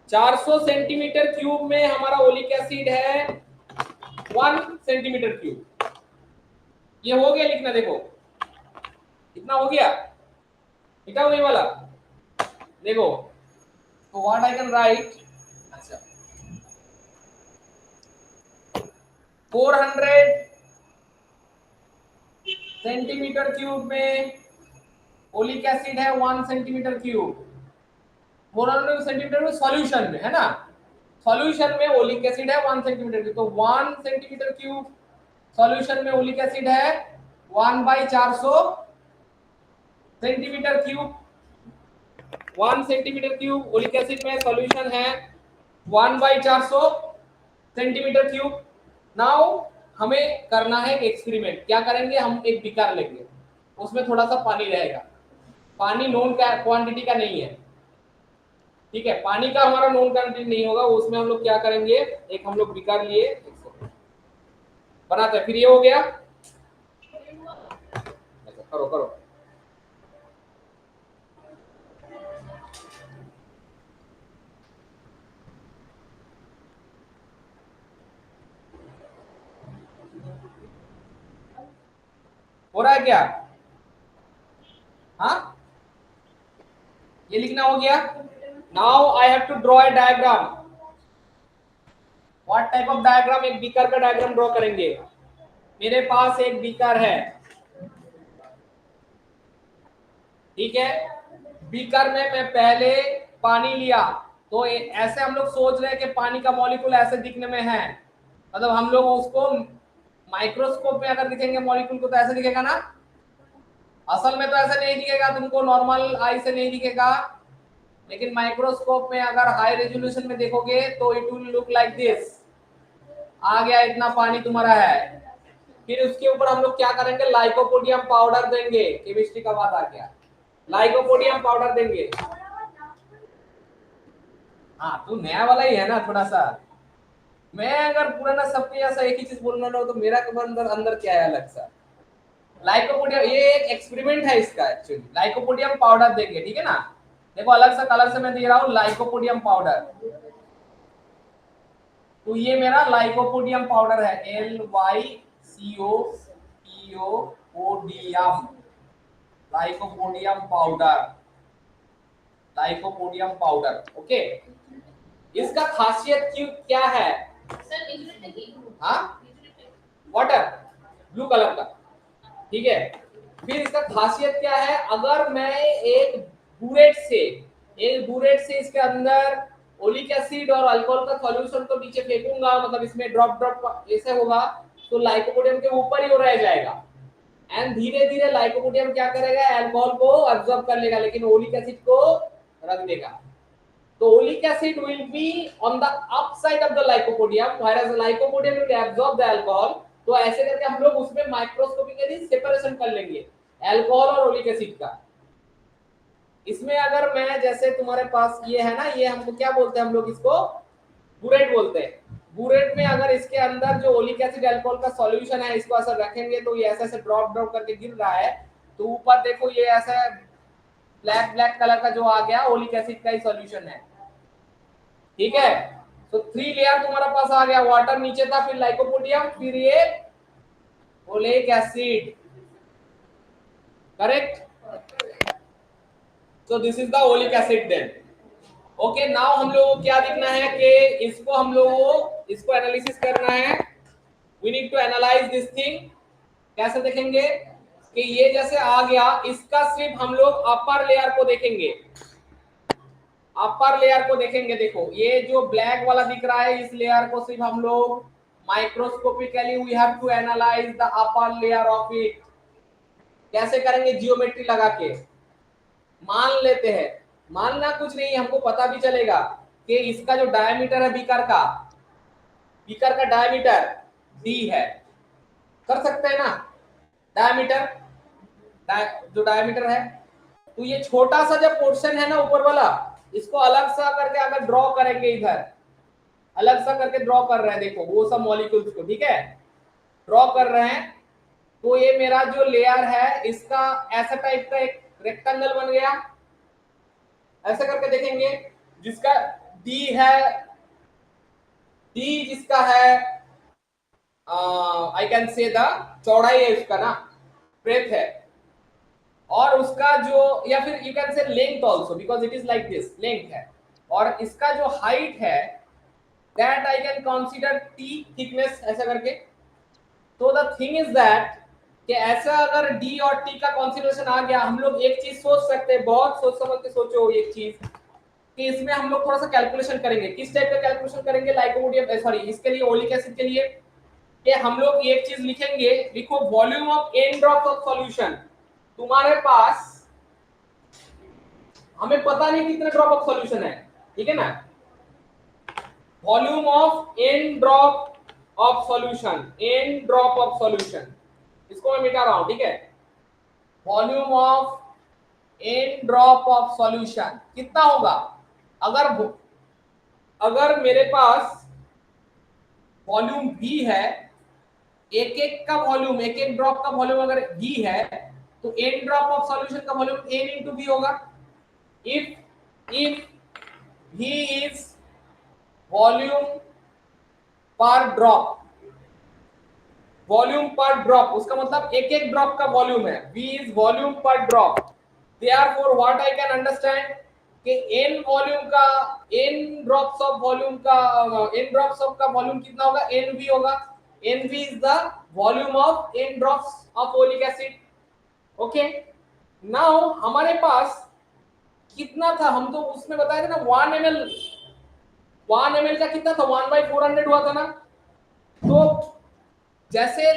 400 सेंटीमीटर क्यूब में हमारा ओलिक एसिड है 1 सेंटीमीटर क्यूब. ये हो गया लिखना, देखो कितना हो गया, लिखा हुआ वाला देखो. तो व्हाट आई कैन राइट, अच्छा 400 सेंटीमीटर क्यूब में ओलिक एसिड है 1 सेंटीमीटर क्यूब, 400 सेंटीमीटर में सॉल्यूशन में है ना, सॉल्यूशन में ओलिक एसिड है 1 सेंटीमीटर क्यूब. तो 1 सेंटीमीटर क्यूब सॉल्यूशन में ओलिक एसिड है 1/400 centimetre cube. 1 centimetre cube oleic acid में सॉल्यूशन है 1/400 सेंटीमीटर क्यूब. नाउ हमें करना है एक एक्सपेरिमेंट. क्या करेंगे, हम एक बीकर लेंगे, उसमें थोड़ा सा पानी रहेगा, पानी नोन क्वांटिटी का नहीं है, ठीक है, पानी का हमारा नोन क्वांटिटी नहीं होगा. उसमें हम लोग क्या करेंगे, एक हम लोग बीकर लिए बनाते हैं. फिर ये हो गया, करो करो, हो रहा है क्या, हाँ ये लिखना हो गया. Now I have to draw a diagram. What type of diagram, एक बीकर का डायग्राम ड्रॉ करेंगे. मेरे पास एक बीकर है, ठीक है, बीकर में मैं पहले पानी लिया. तो ऐसे हम लोग सोच रहे हैं कि पानी का मॉलिक्यूल ऐसे दिखने में है, मतलब हम लोग उसको माइक्रोस्कोप में अगर दिखेंगे मॉलिक्यूल को तो ऐसे दिखेगा ना, असल में तो ऐसा नहीं दिखेगा, तुमको नॉर्मल आई से नहीं दिखेगा, लेकिन माइक्रोस्कोप में अगर हाई रेजोल्यूशन में देखोगे तो it will look like this. आ गया, इतना पानी तुम्हारा है. फिर उसके ऊपर हम लोग क्या करेंगे, लाइकोपोडियम पाउडर देंगे. केमिस्ट्री का बात आ गया, लाइकोपोडियम पाउडर देंगे. हाँ तू नया वाला ही है ना थोड़ा सा, मैं अगर पुराना सबके ऐसा एक ही चीज बोलना ना हो तो मेरा अंदर अंदर क्या है अलग सा. लाइकोपोडियम, ये एक एक्सपेरिमेंट है इसका एक्चुअली. लाइकोपोडियम पाउडर देंगे, ठीक है ना. देखो अलग सा कलर से मैं दे रहा हूँ लाइकोपोडियम पाउडर. तो ये मेरा लाइकोपोडियम पाउडर है, LYCOPODIUM, lycopodium powder, lycopodium powder. Okay, इसका खासियत क्यों क्या है, हाँ वाटर ब्लू कलर का, ठीक है. फिर इसका खासियत क्या है, अगर मैं एक बुरेट से इसके अंदर ओलिक एसिड और अल्कोहल का सॉल्यूशन को नीचे फेंकूंगा, मतलब इसमें ड्रॉप ड्रॉप ऐसे होगा, तो लाइकोपोडियम के ऊपर ही वो रह जाएगा. एंड धीरे धीरे लाइकोपोडियम क्या करेगा, अल्कोहल को अब्सॉर्ब कर लेगा, लेकिन ओलिक एसिड को रख देगा. तो oleic acid will be on the upside of the lycopodium, whereas lycopodium will absorb the alcohol. तो ऐसे करके हम लोग उसमें माइक्रोस्कोपिकली सेपरेशन कर लेंगे अल्कोहल और ओलिक एसिड का. इसमें अगर मैं, जैसे तुम्हारे पास ये है ना, ये हमको क्या बोलते हैं, हम लोग इसको बुरेट बोलते हैं. बुरेट में अगर इसके अंदर जो ओलिक एसिड अल्कोहल का सॉल्यूशन है इसको ऐसा रखेंगे तो ये ऐसे ऐसे ड्रॉप ड्रॉप करके गिर रहा है. तो ऊपर देखो ये ऐसा ब्लैक ब्लैक कलर का जो आ गया ओलिक एसिड का ही सॉल्यूशन है, ठीक है. तो 3 लेयर तुम्हारे पास आ गया, वाटर नीचे था, फिर लाइकोपोडियम, फिर ये oleic acid, correct. So this is the oleic acid then. Okay, now हम लोग को क्या देखना है कि इसको हम लोग इसको एनालिसिस करना है। We need to analyse this thing. कैसे देखेंगे कि ये जैसे आ गया, इसका सिर्फ हम लोग अपर लेयर को देखेंगे, अपर लेयर को देखेंगे। देखो ये जो ब्लैक वाला दिख रहा है, इस लेयर को सिर्फ हम लोग microscopically we have to analyse the upper layer of it. कैसे करेंगे? जियोमेट्री लगा के मान लेते हैं, मानना कुछ नहीं, हमको पता भी चलेगा कि इसका जो डायमीटर है बीकर का डायमीटर डी है। कर सकते हैं ना? डायमीटर, जो डायमीटर है, तो ये छोटा सा जब पोर्शन है ना ऊपर वाला, इसको अलग सा करके अगर ड्रॉ करेंगे, इधर अलग सा करके ड्रॉ कर रहे हैं, देखो वो सब मॉलिक्यूल्स को, ठीक है, ड्रॉ कर रहे हैं। तो ये मेरा जो लेयर है इसका ऐसा टाइप का एक रेक्टेंगल बन गया। ऐसे करके देखेंगे, जिसका डी है, डी जिसका है आई कैन से द चौड़ाई है उसका ना, ब्रेथ है, और उसका जो, या फिर you can say length also because it is like this, length है, और इसका जो हाइट है that I can consider T thickness, ऐसा करके। तो द थिंग इज दैट कि ऐसा अगर डी और टी का कॉन्सिडरेशन आ गया, हम लोग एक चीज सोच सकते हैं, बहुत सोच समझ के सोचो एक चीज, कि इसमें हम लोग थोड़ा सा कैलकुलेशन करेंगे। किस टाइप का कैलकुलेशन करेंगे? लाइकोमोडियम, सॉरी, इसके लिए ओलिक एसिड के लिए, कि हम लोग एक चीज लिखेंगे, लिखो volume of n drops of solution. तुम्हारे पास, हमें पता नहीं कितने ड्रॉप ऑफ सॉल्यूशन है, ठीक है ना, volume of n drop of solution, n drop of solution, इसको मैं मिटा रहा हूं, ठीक है, volume of n drop of solution कितना होगा? अगर मेरे पास वॉल्यूम v है, एक एक का वॉल्यूम, एक एक ड्रॉप का वॉल्यूम अगर v है, तो n ड्रॉप ऑफ सॉल्यूशन का वॉल्यूम n इंटू v होगा। if v is वॉल्यूम पर ड्रॉप, वॉल्यूम पर ड्रॉप, उसका मतलब एक एक ड्रॉप का वॉल्यूम है, v is वॉल्यूम पर drop. therefore what I can understand कि n वॉल्यूम का, n ड्रॉप्स ऑफ वॉल्यूम का, n ड्रॉप्स ऑफ का वॉल्यूम कितना होगा? nv होगा। nv is the volume of n drops of oleic acid। Okay, now हमारे पास कितना था? हम तो उसमें बताया था ना 1 ml, 1 ml का कितना था? 1/400 हुआ था ना। तो जैसे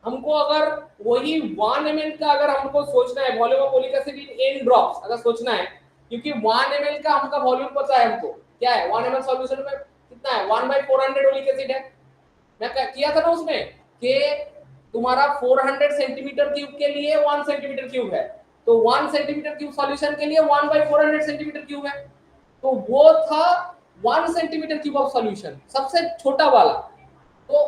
हमको अगर वही 1 ml का अगर हमको सोचना है, volume of oleic acid in n drops अगर सोचना है, क्योंकि 1 ml का हमका वॉल्यूम पता है हमको, क्या है 1 ml सॉल्यूशन में कितना है? 1/400 ओलिक एसिड है। मैं किया था ना उसमें कि तुम्हारा 400 सेंटीमीटर क्यूब के लिए 1 सेंटीमीटर क्यूब है, तो 1 सेंटीमीटर क्यूब सॉल्यूशन के लिए 1/400 सेंटीमीटर क्यूब है, तो वो था 1 सेंटीमीटर क्यूब ऑफ सॉल्यूशन, सबसे छोटा वाला। तो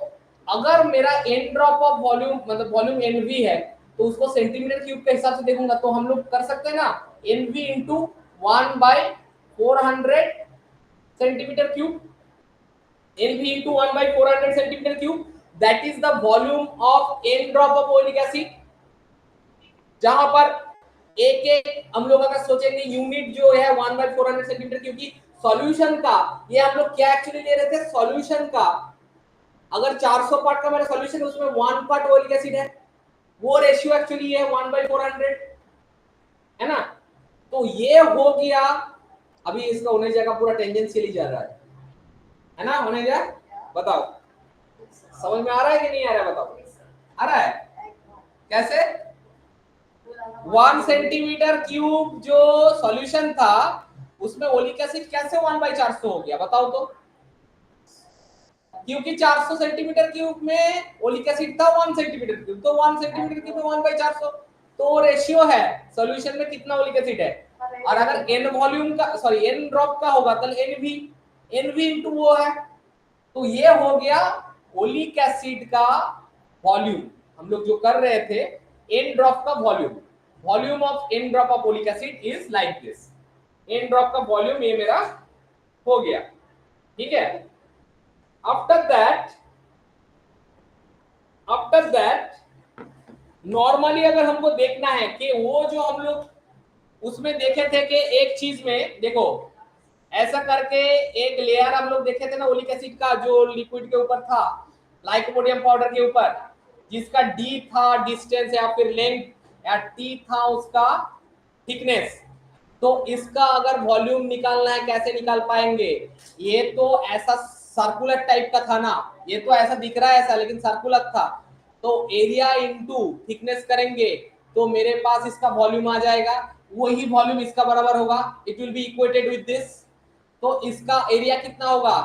अगर मेरा n ड्रॉप ऑफ वॉल्यूम, मतलब वॉल्यूम nv है, तो उसको सेंटीमीटर क्यूब के हिसाब से देखूंगा, तो हम लोग कर सकते हैं ना nv into 1/400 centimetre cube, nv into 1/400 centimeter cube, that is the volume of n drop of oleic acid। जहां पर एक एक हम लोग अगर सोचेंगे यूनिट जो है 1/400 सेंटीमीटर क्यूब की सॉल्यूशन का, ये हम लोग क्या एक्चुअली ले रहे थे? सॉल्यूशन का, अगर 400 पार्ट का मेरा सॉल्यूशन है, उसमें 1 पार्ट ओलिक एसिड है, वो रेशियो एक्चुअली है 1/400, है ना। तो ये हो गया, अभी इसका होने जाएगा पूरा टेंजेंशियली जा रहा है ना, होने जा, बताओ समझ में आ रहा है कि नहीं आ रहा है? बताओ, आ रहा है? कैसे? 1 सेंटीमीटर क्यूब जो सॉल्यूशन था, उसमें ओलिक एसिड कैसे 1/400 हो गया? बताओ तो। क्योंकि 400 सेंटीमीटर क्यूब में ओलिक एसिड था 1 सेंटीमीटर क्यूब, तो 1 सेंटीमीटर क्यूब में 1/400, तो रेशियो है सॉल्यूशन में कितना ओलिक एसिड है। और अगर n वॉल्यूम का, सॉरी n ड्रॉप का होगा, तो nv इंटू वो है, तो ये हो गया ओलिक एसिड का वॉल्यूम। हम लोग जो कर रहे थे n ड्रॉप का volume, volume of n drop of oleic acid is like this, n drop का वॉल्यूम ये मेरा हो गया, ठीक है। After that after that normally अगर हमको देखना है कि वो जो हम लोग उसमें देखे थे कि एक चीज में देखो ऐसा करके एक लेयर हम लोग देखे थे ना ओलिक एसिड का जो लिक्विड के ऊपर था लाइकोपोडियम पाउडर के ऊपर, जिसका डी था डिस्टेंस या फिर लेंथ या टी था उसका थिकनेस। तो इसका अगर वॉल्यूम निकालना है कैसे निकाल पाएंगे? ये तो ऐसा सर्कुलर टाइप का था ना, ये तो ऐसा दिख रहा है ऐसा लेकिन सर्कुलर था। तो एरिया इनटू थिकनेस करेंगे तो मेरे पास इसका वॉल्यूम आ जाएगा, वही वॉल्यूम इसका बराबर होगा, it will be equated with this. तो इसका एरिया कितना होगा?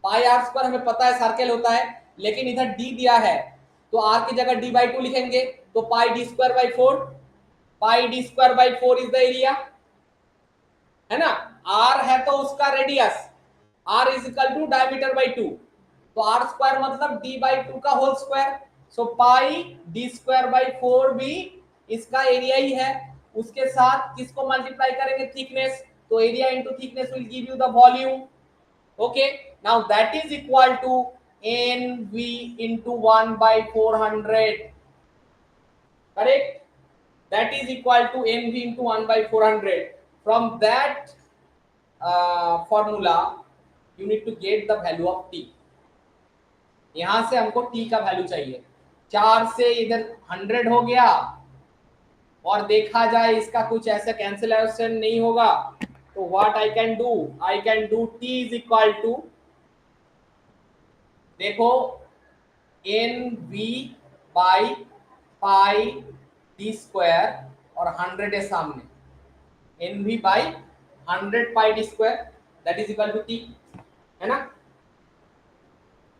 पाई आर स्क्वायर हमें पता है सर्कल होता है, लेकिन इधर डी दिया है तो आर की जगह डी बाई 2 लिखेंगे, तो pi D square by 4, pi D square by 4 is the area, है ना। आर है तो उसका radius, R is equal to diameter by 2, तो आर स्क्वायर मतलब डी बाई 2 का whole square. So pi D square by 4 भी इसका एरिया ही है, उसके साथ किसको मल्टीप्लाई करेंगे? थिकनेस, तो area into thickness will give you the volume. Okay, now that is equal to NV into 1 by 400, correct? That is equal to NV into 1 by 400. From that formula you need to get the value of T. यहां से हमको T का value चाहिए। 4 से इधर 100 हो गया, और देखा जाए इसका कुछ ऐसे कैंसिलेशन नहीं होगा, तो what I can do T is equal to, देखो N V by pi D square और 100 है सामने, N V by 100 pi D square that is equal to T, है ना।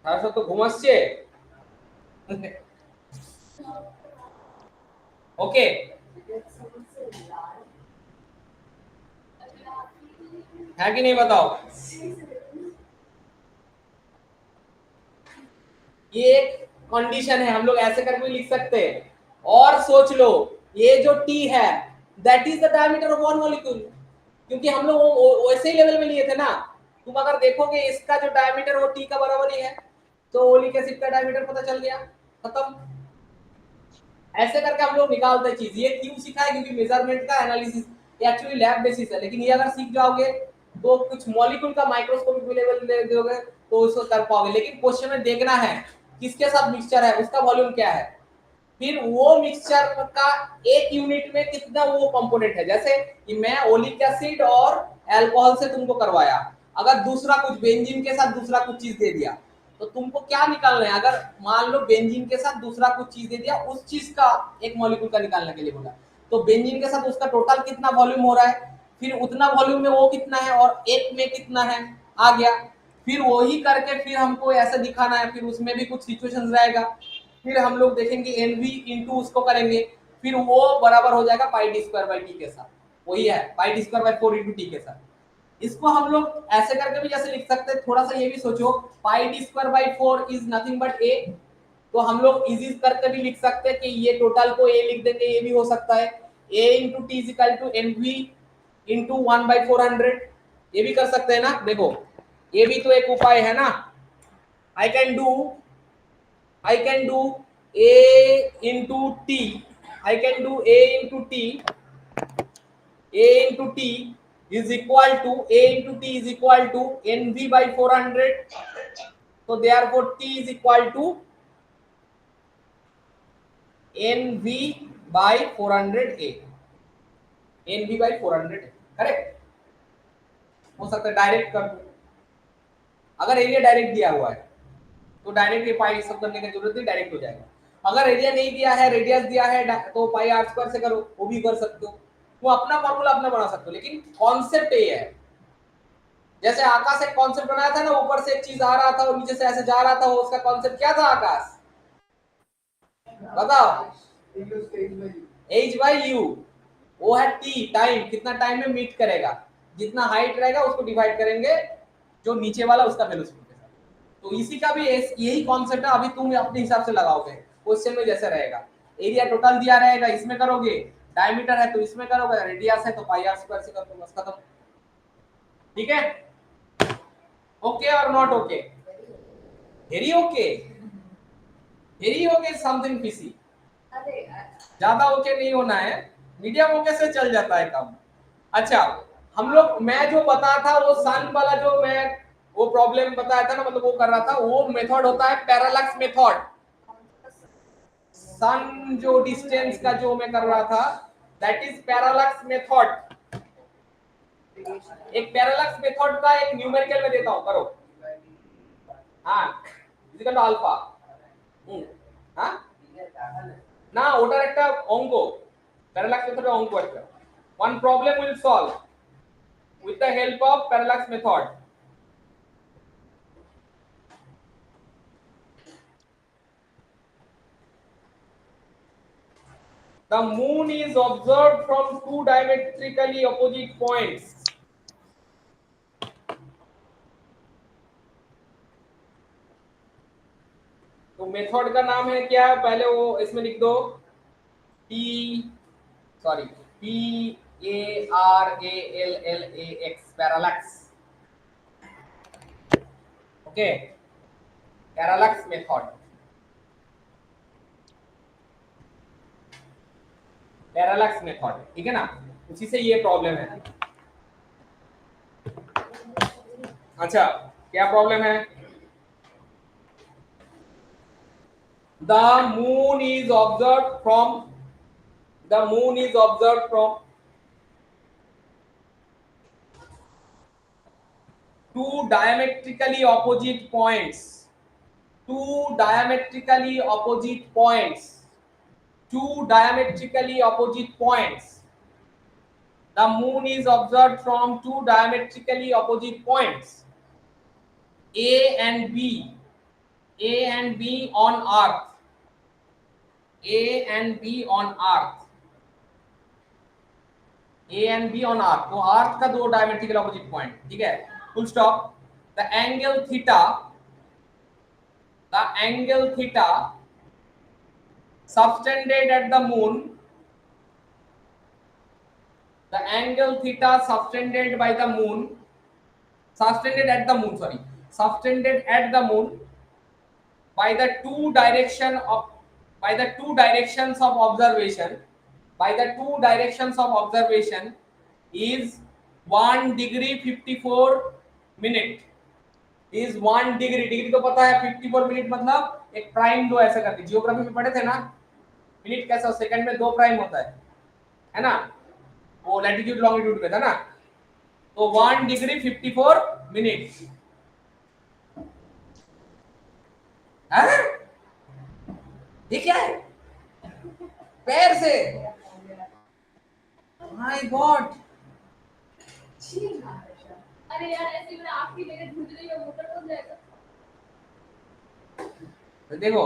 तो घुमसছে ओके। है कि नहीं बताओ? ये एक कंडीशन है, हम लोग ऐसे करके लिख सकते हैं। और सोच लो ये जो T है that is the diameter of one molecule, क्योंकि हम लोग वैसे ही लेवल में लिए थे ना। तुम अगर देखोगे इसका जो डायमीटर वो T का बराबर ही है, तो ओलिक एसिड का डायमीटर पता चल गया, खत्म। ऐसे करके हम लोग निकालते हैं चीज। ये क्यों सीखा है? क्योंकि मेजरमेंट का एनालिसिस एक्चुअली लैब बेसिस है, लेकिन ये अगर सीख जाओगे तो कुछ मॉलिक्यूल का माइक्रोस्कोपिक लेवल ले दोगे तो उसको कर पाओगे। लेकिन क्वेश्चन में देखना है किसके साथ मिक्सचर है, उसका वॉल्यूम क्या है, फिर वो मिक्सचर का एक यूनिट में कितना वो कंपोनेंट है। जैसे कि मैं ओलिक एसिड और अल्कोहल से तुमको करवाया, अगर दूसरा कुछ बेंजीन के साथ दूसरा कुछ चीज दे दिया तो तुमको क्या निकालना है? अगर मान लो बेंजीन के साथ दूसरा कुछ चीज दे दिया, उस चीज का एक मॉलिक्यूल का निकालने के लिए बोला, तो बेंजीन के साथ उसका टोटल कितना वॉल्यूम हो रहा है, फिर उतना वॉल्यूम में वो कितना है और एक में कितना है, आ गया। फिर वही करके फिर हमको ऐसे दिखाना है, फिर उसमें भी कुछ सिचुएशंस रहेगा, फिर हम लोग देखेंगे एनवी इंटू उसको करेंगे, फिर वो बराबर हो जाएगा pi D square by T के साथ, वही है pi D square by 4 into T के साथ। इसको हम लोग ऐसे करके भी जैसे लिख सकते हैं, थोड़ा सा ये भी सोचो, pi D square by 4 is nothing but A, तो हम लोग इजी करके भी लिख सकते हैं कि ये टोटल को ए लिख देंगे, ये भी हो सकता है A into T is equal to N V into 1 by 400, ये भी कर सकते हैं ना। देखो ये भी तो एक उपाय है ना। आई can do a into t, I can do a into t is equal to nv by 400, so therefore t is equal to nv by 400 a, nv by 400 correct हो सकता है। डायरेक्ट कर दो, अगर एरिया डायरेक्ट दिया हुआ है तो डायरेक्ट ये पाई सब करने की जरूरत नहीं, डायरेक्ट हो जाएगा। अगर एरिया नहीं दिया है, रेडियस दिया है, तो पाई आर स्क्वायर से करो, वो भी कर सकते हो, तो अपना फॉर्मूला अपना बना सकते हो। लेकिन कॉन्सेप्ट ये है, जैसे आकाश एक कॉन्सेप्ट बनाया था ना, ऊपर से एक चीज आ रहा था और नीचे से ऐसे जा रहा था, वो उसका कॉन्सेप्ट क्या था आकाश? बताओ। एच बाई यू, वो है टी, टाइम, कितना टाइम में मीट करेगा, जितना हाइट रहेगा उसको डिवाइड करेंगे जो नीचे वाला उसका वेलोसिटी के साथ। तो इसी का भी यही कॉन्सेप्ट है। अभी तुम अपने हिसाब से लगाओगे, क्वेश्चन में जैसे रहेगा, एरिया टोटल दिया रहेगा, इसमें करोगे, डायमीटर है तो इसमें करोगे, रेडियस है तो पाई आर स्क्वायर से कर दो, बस खत्म। ठीक है, ओके और not okay? Very okay, very okay something fishy, अरे ज्यादा ओके नहीं होना है, मीडियम ओके से चल जाता है काम। अच्छा, हम लोग मैं जो बता था वो सन वाला जो मैं वो प्रॉब्लम बताया था ना, मतलब वो कर रहा था, वो मेथड होता है पैरालैक्स मेथड। सन जो डिस्टेंस का जो मैं कर रहा था दैट इज पैरालैक्स मेथड। एक पैरालैक्स मेथड का एक न्यूमेरिकल में देता हूं, करो। हाँ, इजिकल टू अल्फा। हाँ না ওটার একটা অঙ্ক, প্যারালাক্স মেথডের অঙ্ক একটা। one problem will solve with the help of parallax method. The moon is observed from two diametrically opposite points. तो मेथड का नाम है क्या, पहले वो इसमें लिख दो, P A R A L L A X, parallax. Okay, parallax method, parallax method, ठीक है ना, उसी से ये प्रॉब्लम है। अच्छा, क्या प्रॉब्लम है? The moon is observed from two diametrically opposite points. Two diametrically opposite points. Two diametrically opposite points. The moon is observed from two diametrically opposite points, A and B. A and B on Earth. A and B on Earth. A and B on Earth. तो Earth का दो diametrical opposite point, ठीक है, full stop. The angle theta subtended at the moon, the angle theta subtended at the moon by the two directions of observation is 1 degree 54 minute. is 1 degree, degree तो पता है 54 minute, मतलब एक prime दो, ऐसा करके जियोग्राफी में पढ़े थे ना, मिनट कैसा सेकंड में दो प्राइम होता है ना, वो लैटिट्यूड लॉन्गिट्यूड पे था ना, तो 1 डिग्री 54 मिनट है। ये क्या है, पैर से, माय गॉड। अरे यार ऐसे में आपकी जगह ढूंढ रही है, मोटर हो जाएगा। तो देखो,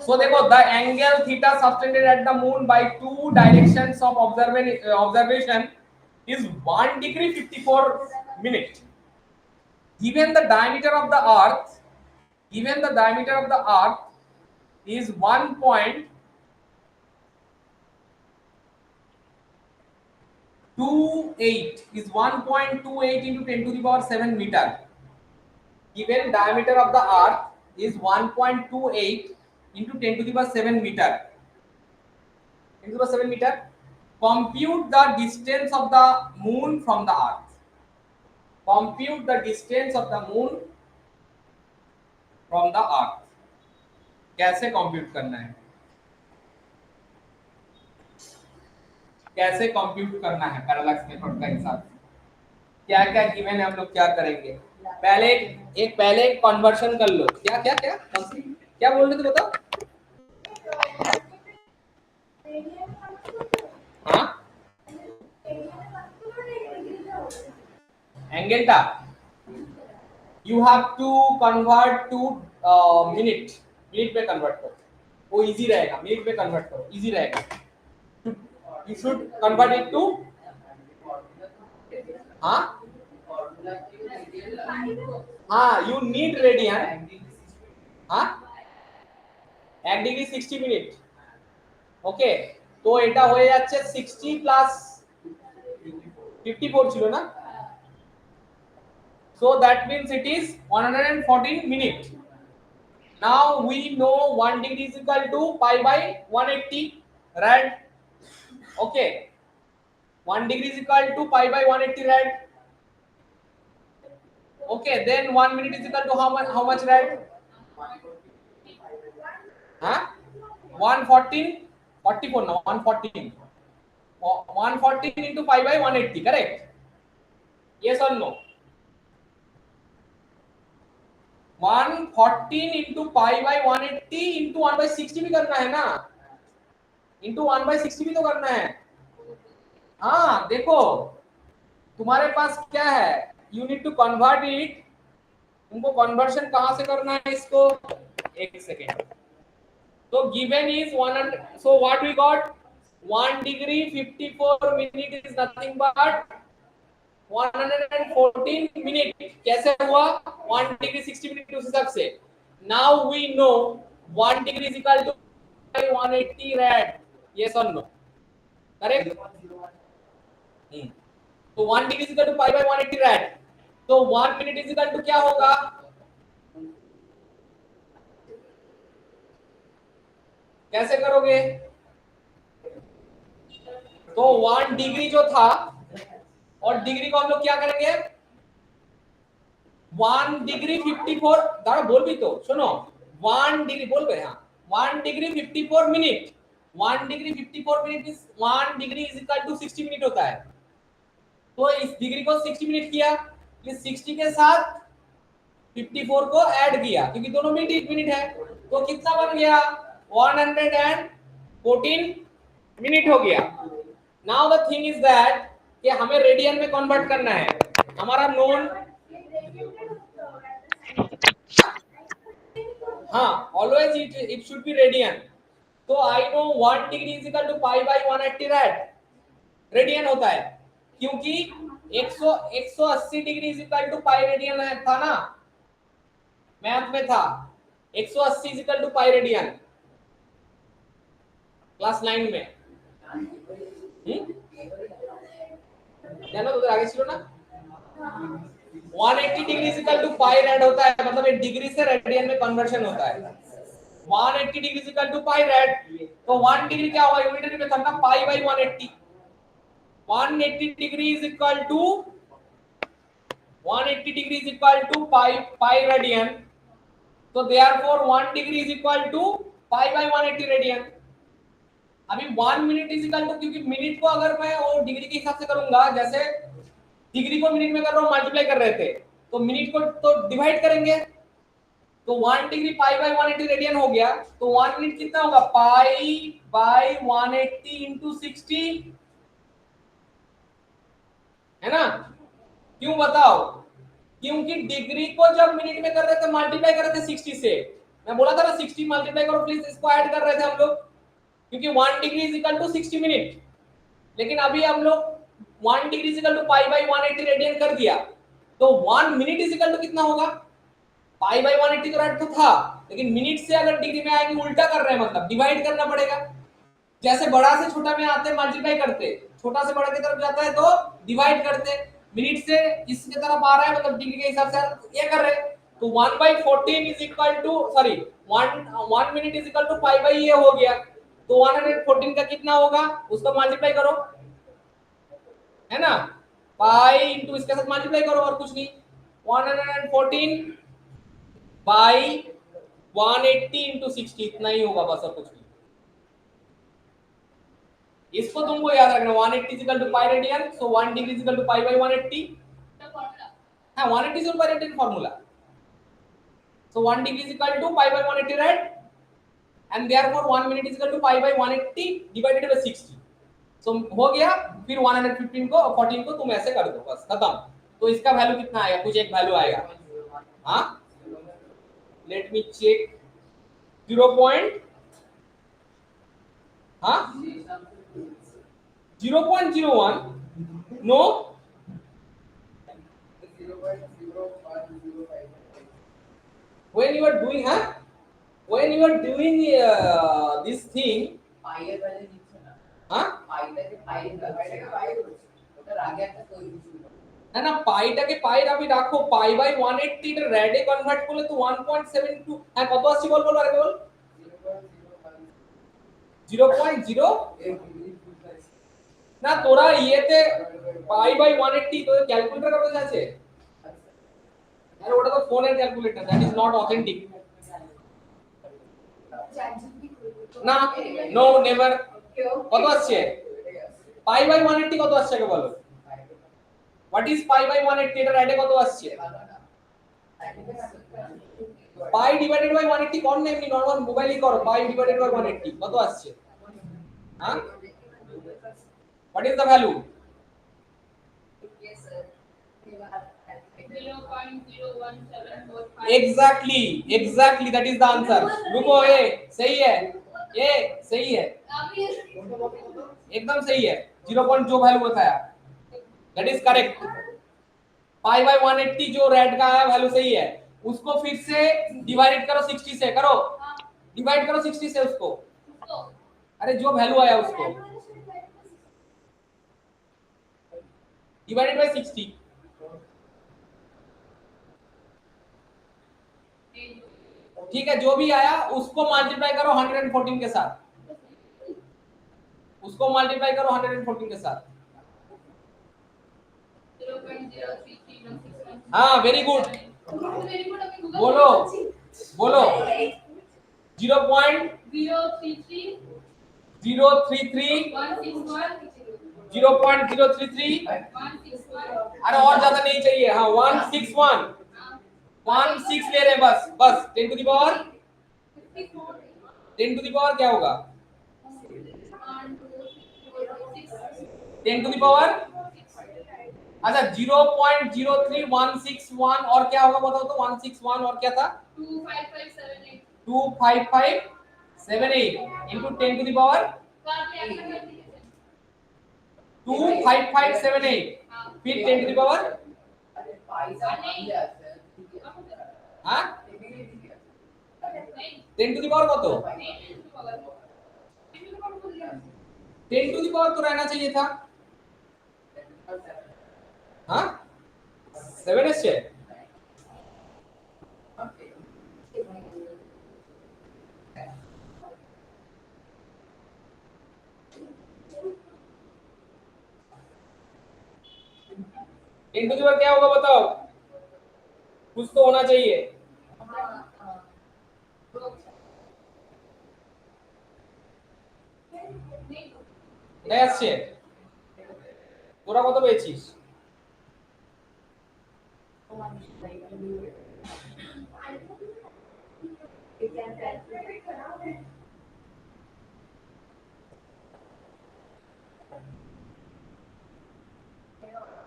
so देखो, the angle theta subtended at the moon by two directions of observation is 1 degree 54 minute. Given the diameter of the earth is 1.28 into 10 to the power 7 meter. Given diameter of the earth is 1.28 into 10 to the power 7 meter. 10 to the power 7 meter. Compute the distance of the moon from the earth. Compute the distance of the moon from the earth. कैसे compute करना है, कैसे compute करना है parallax method का हिसाब से, क्या क्या गिवन है, हम लोग क्या करेंगे, पहले एक कन्वर्शन कर लो। क्या क्या क्या क्या बोल रहे थे बताओ? हाँ, एंगल था, you have to convert to minute, minute में कन्वर्ट करो, वो इजी रहेगा, मिनट में कन्वर्ट करो, इजी रहेगा। You should convert it to, हाँ हाँ, यू नीड रेडियन, हाँ 1 ডিগ্রি 60 মিনিট, ওকে, তো এটা হয়ে যাচ্ছে 60 প্লাস 54 ছিল না, so that means it is 114 minute, Now we know 1 degree is equal to pi by 180, right? Okay. 1 degree is equal to pi by 180, right? Okay. Then 1 minute is equal to how much? How much, right? Huh? 114, 44 now. 114. 114 into pi by 180, correct? Yes or no? 114 into pi by 180 into 1 by 60 भी करना है ना, into 1 by 60 भी तो करना है. हाँ देखो, तुम्हारे पास क्या है, you need to convert it. तुमको कन्वर्शन कहाँ से करना है इसको, एक सेकेंड. तो given is 100. So what we got, 1 degree 54 minute is nothing but 114 minute. कैसे हुआ, 1 degree 60 मिनट उस हिसाब से. Now we know 1 degree is equal to 180 rad. yes or no, correct? तो 1 degree is equal to pi by 180 rad. तो 1 minute is equal to क्या होगा, कैसे करोगे? तो 1 डिग्री जो था, और डिग्री को हम लोग क्या करेंगे, 1 डिग्री 54. दादा बोल भी तो सुनो, 1 डिग्री बोल गए. हाँ, 1 degree 54 minute. 1 degree 54 minute is 1 degree is equal to 60 minute होता है. तो इस डिग्री को 60 मिनट किया, इस 60 के साथ 54 को ऐड किया, क्योंकि दोनों मिनट 1 मिनट है. तो कितना बन गया, 114 मिनट हो गया. Now the thing is that कि हमें रेडियन में कन्वर्ट करना है. हमारा नोन, हाँ, always it should be radian. तो I know 1 degree is equal to pi by 180 rad. Radian होता है क्योंकि 180 degree is equal to pi radian है, था ना, मैथ में था 180 is equal to pi radian class 9 में. जानो तो आगे चलो ना. 180 degree is equal to pi rad होता है, मतलब एक डिग्री से रेडियन में कन्वर्शन होता है. 180 degree is equal to pi rad. तो 1 डिग्री क्या हुआ, यूनिट में था pi by 180. 180 degree is equal to 180 degree is equal to pi radian. तो therefore 1 degree is equal to pi by 180 radian. अभी 1 मिनट इज इक्वल टू, क्योंकि minute को अगर मैं वो डिग्री के हिसाब से करूंगा, जैसे डिग्री को मिनट में कर रहा हूं, मल्टीप्लाई कर रहे थे, तो मिनट को तो डिवाइड करेंगे. तो 1 डिग्री पाई बाई 180 रेडियन हो गया. तो 1 मिनट कितना होगा, पाई बाई 180 इंटू 60, है ना. क्यों बताओ, क्योंकि डिग्री को जब मिनट में कर रहे थे मल्टीप्लाई कर रहे थे 60 से. मैं बोला था ना 60 मल्टीप्लाई करो प्लीज, इसको ऐड कर रहे थे हम लोग, क्योंकि 1 degree is equal to 60 minute. लेकिन अभी हम लोग 1 degree is equal to pi by 180 radian कर दिया. तो 1 मिनट इज इक्वल टू कितना होगा, पाई बाई 180 तो राइट तो था, लेकिन मिनट से अगर डिग्री में आएंगे उल्टा कर रहे हैं, मतलब डिवाइड करना पड़ेगा. जैसे बड़ा से छोटा में आते मल्टीप्लाई करते, छोटा से बड़ा की तरफ जाता है तो डिवाइड करते. मिनट से इसकी तरफ आ रहा है, मतलब डिग्री के हिसाब से ये कर रहे. तो 1/14 is equal to, sorry 1 minute is equal to pi by ये हो गया. तो 114 का कितना होगा, उसको मल्टीप्लाई करो, है ना, पाई इंटू इसके साथ मल्टीप्लाई करो, और कुछ नहीं. 114 बाई 180 इंटू 60, इतना ही होगा बस, और कुछ नहीं. इसको तुमको याद रखना, 180 is equal to pi radian. So 1 degree is equal to pi by 180. हाँ, 180 is pi radian formula. So 1 degree is equal to pi by 180 right, and therefore 1 minute is equal to pi by 180 divided by 60. So हो गया. फिर 115 को 14 को तुम ऐसे कर दो, बस खत्म. तो इसका वैल्यू कितना आएगा, कुछ एक वैल्यू आएगा. हाँ, लेट मी चेक. 0. हाँ, 0.01. No, 0.0505. when you are doing this thing, हाँ, है না, পাইটাকে পাইর আমি রাখো পাই বাই 180 এটা রেডে কনভার্ট করলে তো 1.72 হ্যাঁ কত আসছে বল বল আরে বল 0.0 না তোরা ইয়েতে পাই বাই 180 তোদের ক্যালকুলেটর কাগজ আছে আরে ওটা তো ফোনের calculator that is not authentic না নো নেভার কত আসছে পাই বাই 180 কত আসছে আগে বলো হোয়াট ইজ পাই বাই 180 এটা রাইটে কত আসছে পাই ডিভাইডেড বাই 180 কোন না এমনি নরমাল মোবাইলই করো পাই ডিভাইডেড বাই 180 কত আসছে হ্যাঁ what is the value exactly that is the answer रुको ये सही है ये सही है एकदम सही है 0 पॉइंट जो वैल्यू बताया that is correct pi by 180 जो रेड का आया वैल्यू सही है उसको फिर से डिवाइड करो 60 से करो डिवाइड करो 60 से उसको अरे जो वैल्यू आया उसको डिवाइडेड बाय 60 ठीक है जो भी आया उसको मल्टीप्लाई करो 114 के साथ उसको मल्टीप्लाई करो 114 के साथ हाँ वेरी गुड बोलो बोलो 0.033 0.033 अरे और ज्यादा नहीं चाहिए हाँ 161 16 ले रहे हैं बस बस 10 to the power 10 to the power क्या होगा 10 टू द पावर अच्छा 0.03161 और क्या होगा बताओ तो 161 और क्या था 25578 into 10 to the power 25578 फिर 10 to the power हाँ 10 to the power কত 10 to the power तो रहना चाहिए था हाँ 7 এসছে टेन टू द पावर क्या होगा बताओ कुछ तो होना चाहिए नहीं আসছে তোরা কত পেয়েছিস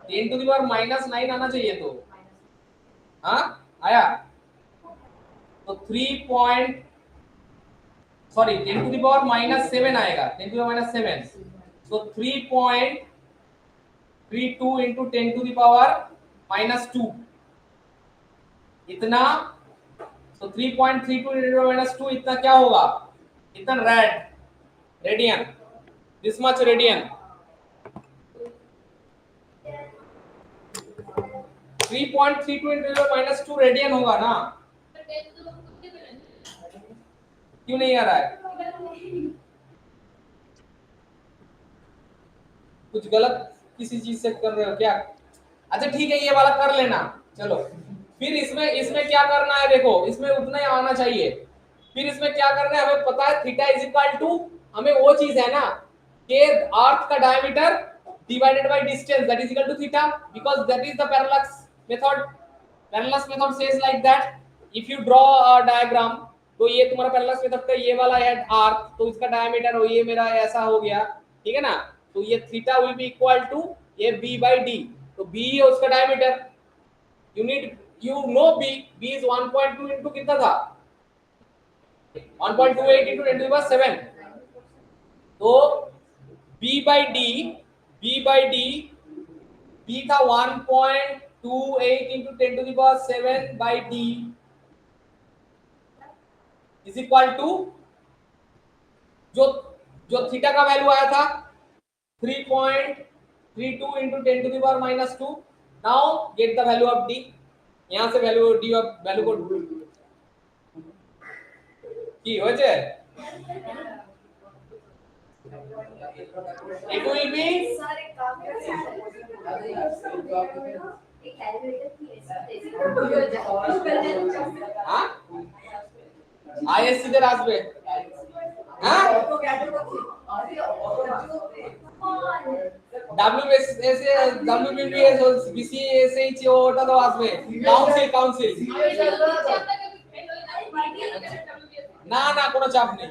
टेन टू द पावर -9 आना चाहिए तो हाँ आया तो 10 टू द पावर -7 आएगा 10 to the power -7 so 3.32 into 10 to the power -2 इतना so 3.32 into 10 to the power -2 इतना क्या होगा इतना radian this much radian 3.32 into 10 to the power -2 radian होगा ना क्यों नहीं आ रहा है कुछ गलत किसी चीज से कर रहे हो क्या अच्छा ठीक है ये वाला कर लेना चलो फिर इसमें क्या करना है देखो इसमें उतना ही आना चाहिए फिर इसमें क्या करना है हमें पता है थीटा इज इक्वल टू हमें वो चीज है ना कि अर्थ का diameter divided by distance that is equal to theta because that is the parallax method says like that if you draw a diagram तो ये तुम्हारा पैरेलक्स मेथड का ये वाला है अर्थ तो इसका डायमीटर हो ये मेरा ऐसा हो गया ठीक है ना तो ये theta will be equal to ये b by d तो b है उसका diameter you know b is 1.2 into कितना था 1.28 into 10 to the power 7 तो b by d b था 1.28 into 10 to the power 7 by d is equal to जो theta का वैल्यू आया था 3.32 into 10 to the power -2 now get the value of D. यहाँ से वैल्यू डी ऑफ वैल्यू को কি হয়েছে? It will be सर एक काम करो, एक कैलकुलेटर की হ্যাঁ আইএসসি দের আসবে হ্যাঁ WBS WBBS BCSH ওটা তো আসবে কাউন্সিল না না কোনো চাপ নেই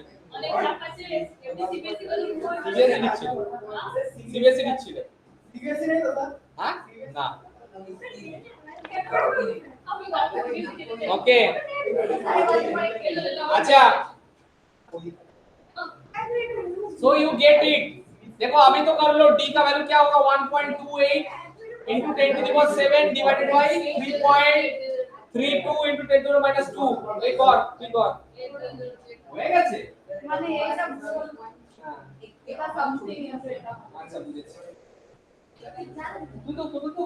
সিবিএসই দিচ্ছিল হ্যাঁ না ওকে अच्छा सो यू गेट इट। देखो अभी तो कर लो d का वैल्यू क्या होगा 1.28 into 10 to the power 7 divided by 3.32 into 10 to the minus 2 एक और হয়ে গেছে মানে এই সব এটা সামথিং আছে এটা আচ্ছা বুঝেছি তুই তো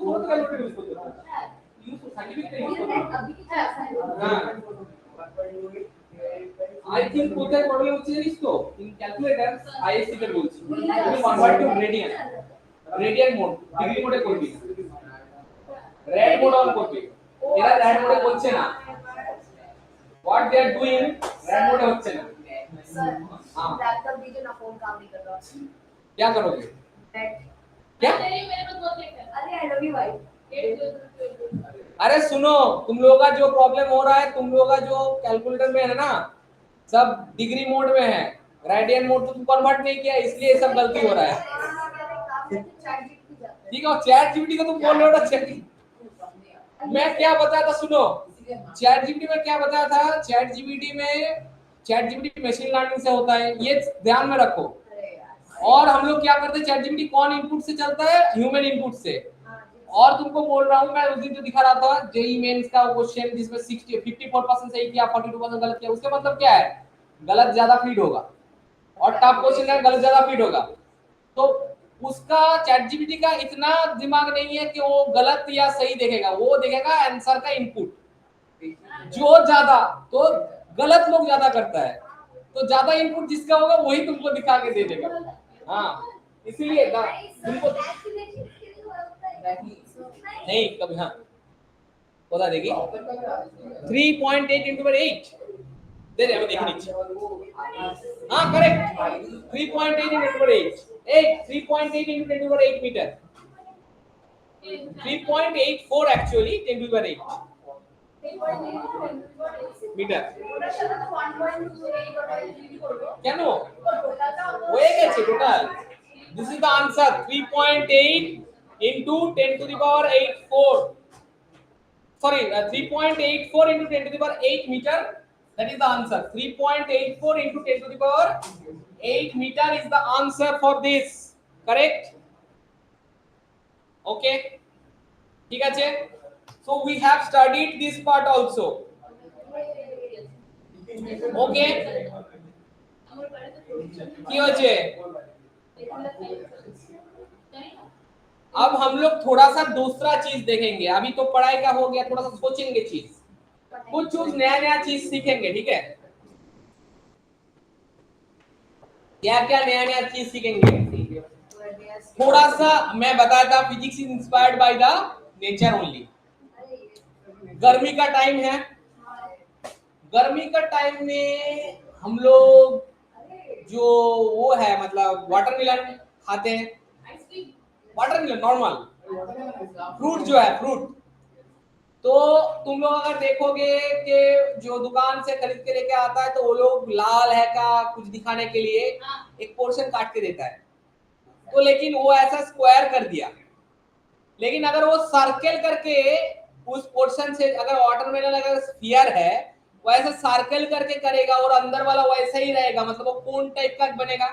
বহুত ক্যালকুলেটর ইউজ করতে ইউজ তো সার্টিফিকেট ইউজ করতে अभी की है হ্যাঁ आई थिंक কোথায় পড়লে হচ্ছে জানিস তো ইন ক্যালকুলেটর আইএসসি তে বলছি তুমি convert to radian mode degree মোডে করবি রেড মোড অন করবি এরা রেড মোডে বলছে না what they are doing red mode হচ্ছে না सर हां लैपटॉप दीजिए ना, फोन काम नहीं कर रहा। क्या करोगे नेट क्या अरे आई लव यू भाई। अरे सुनो तुम लोगों का जो प्रॉब्लम हो रहा है तुम लोगों का जो कैलकुलेटर में है ना सब डिग्री मोड में है रेडियन मोड तो तुम कन्वर्ट नहीं किया इसलिए ये सब गलती हो रहा है ठीक है चैट जीपीटी का तुम बोल रहे हो ना चैट मैं क्या बताया था सुनो चैट जीपीटी में क्या बताया था चैट जीपीटी मशीन लर्निंग से होता है ये ध्यान में रखो और हम लोग क्या करते हैं चैट जीपीटी कौन इनपुट से चलता है ह्यूमन इनपुट से और तुमको बोल रहा हूं मैं उस दिन जो दिखा रहा था जेई मेंस का क्वेश्चन जिसमें 54% सही किया 42% गलत किया उसका मतलब क्या है गलत ज्यादा फीड होगा और टफ क्वेश्चन है गलत ज्यादा फीड होगा तो उसका चैट जीपीटी का इतना दिमाग नहीं है कि वो गलत या सही देखेगा वो देखेगा आंसर का इनपुट जो ज्यादा तो गलत लोग ज्यादा करता है तो ज्यादा इनपुट जिसका होगा वही तुमको दिखा के दे देगा हाँ इसीलिए तुमको नहीं कभी हाँ बता देगी 3.8 into 8 दे दे हमें देखनी चाहिए हाँ correct 3.8 into 8 3.8 into 10 to the 8 meter 3.84 actually 10 to the 8 meter কেন হয়ে গেছে total this is the answer 3.8 into 10 to the power 84 sorry 3.84 into 10 to the power 8 meter that is the answer 3.84 into 10 to the power 8 meter is the answer for this correct okay ঠিক আছে so we have studied this part also okay কি হয়েছে अब हम लोग थोड़ा सा दूसरा चीज देखेंगे अभी तो पढ़ाई का हो गया थोड़ा सा सोचेंगे चीज कुछ नया चीज सीखेंगे ठीक है क्या क्या नया चीज सीखेंगे थोड़ा सा मैं बताया था physics is inspired by the nature only गर्मी का टाइम है गर्मी का टाइम में हम लोग जो वो है मतलब वाटरमेलन खाते हैं वाटरमेलन नॉर्मल फ्रूट जो है फ्रूट तो तुम लोग अगर देखोगे कि जो दुकान से खरीद के लेके आता है तो वो लोग लाल है का कुछ दिखाने के लिए एक पोर्शन काट के देता है तो लेकिन वो ऐसा स्क्वायर कर दिया लेकिन अगर वो सर्कल करके उस पोर्शन से अगर वाटरमेलन अगर स्फीयर है वो ऐसा सर्कल करके करेगा और अंदर वाला वैसा ही रहेगा मतलब वो कोन टाइप का बनेगा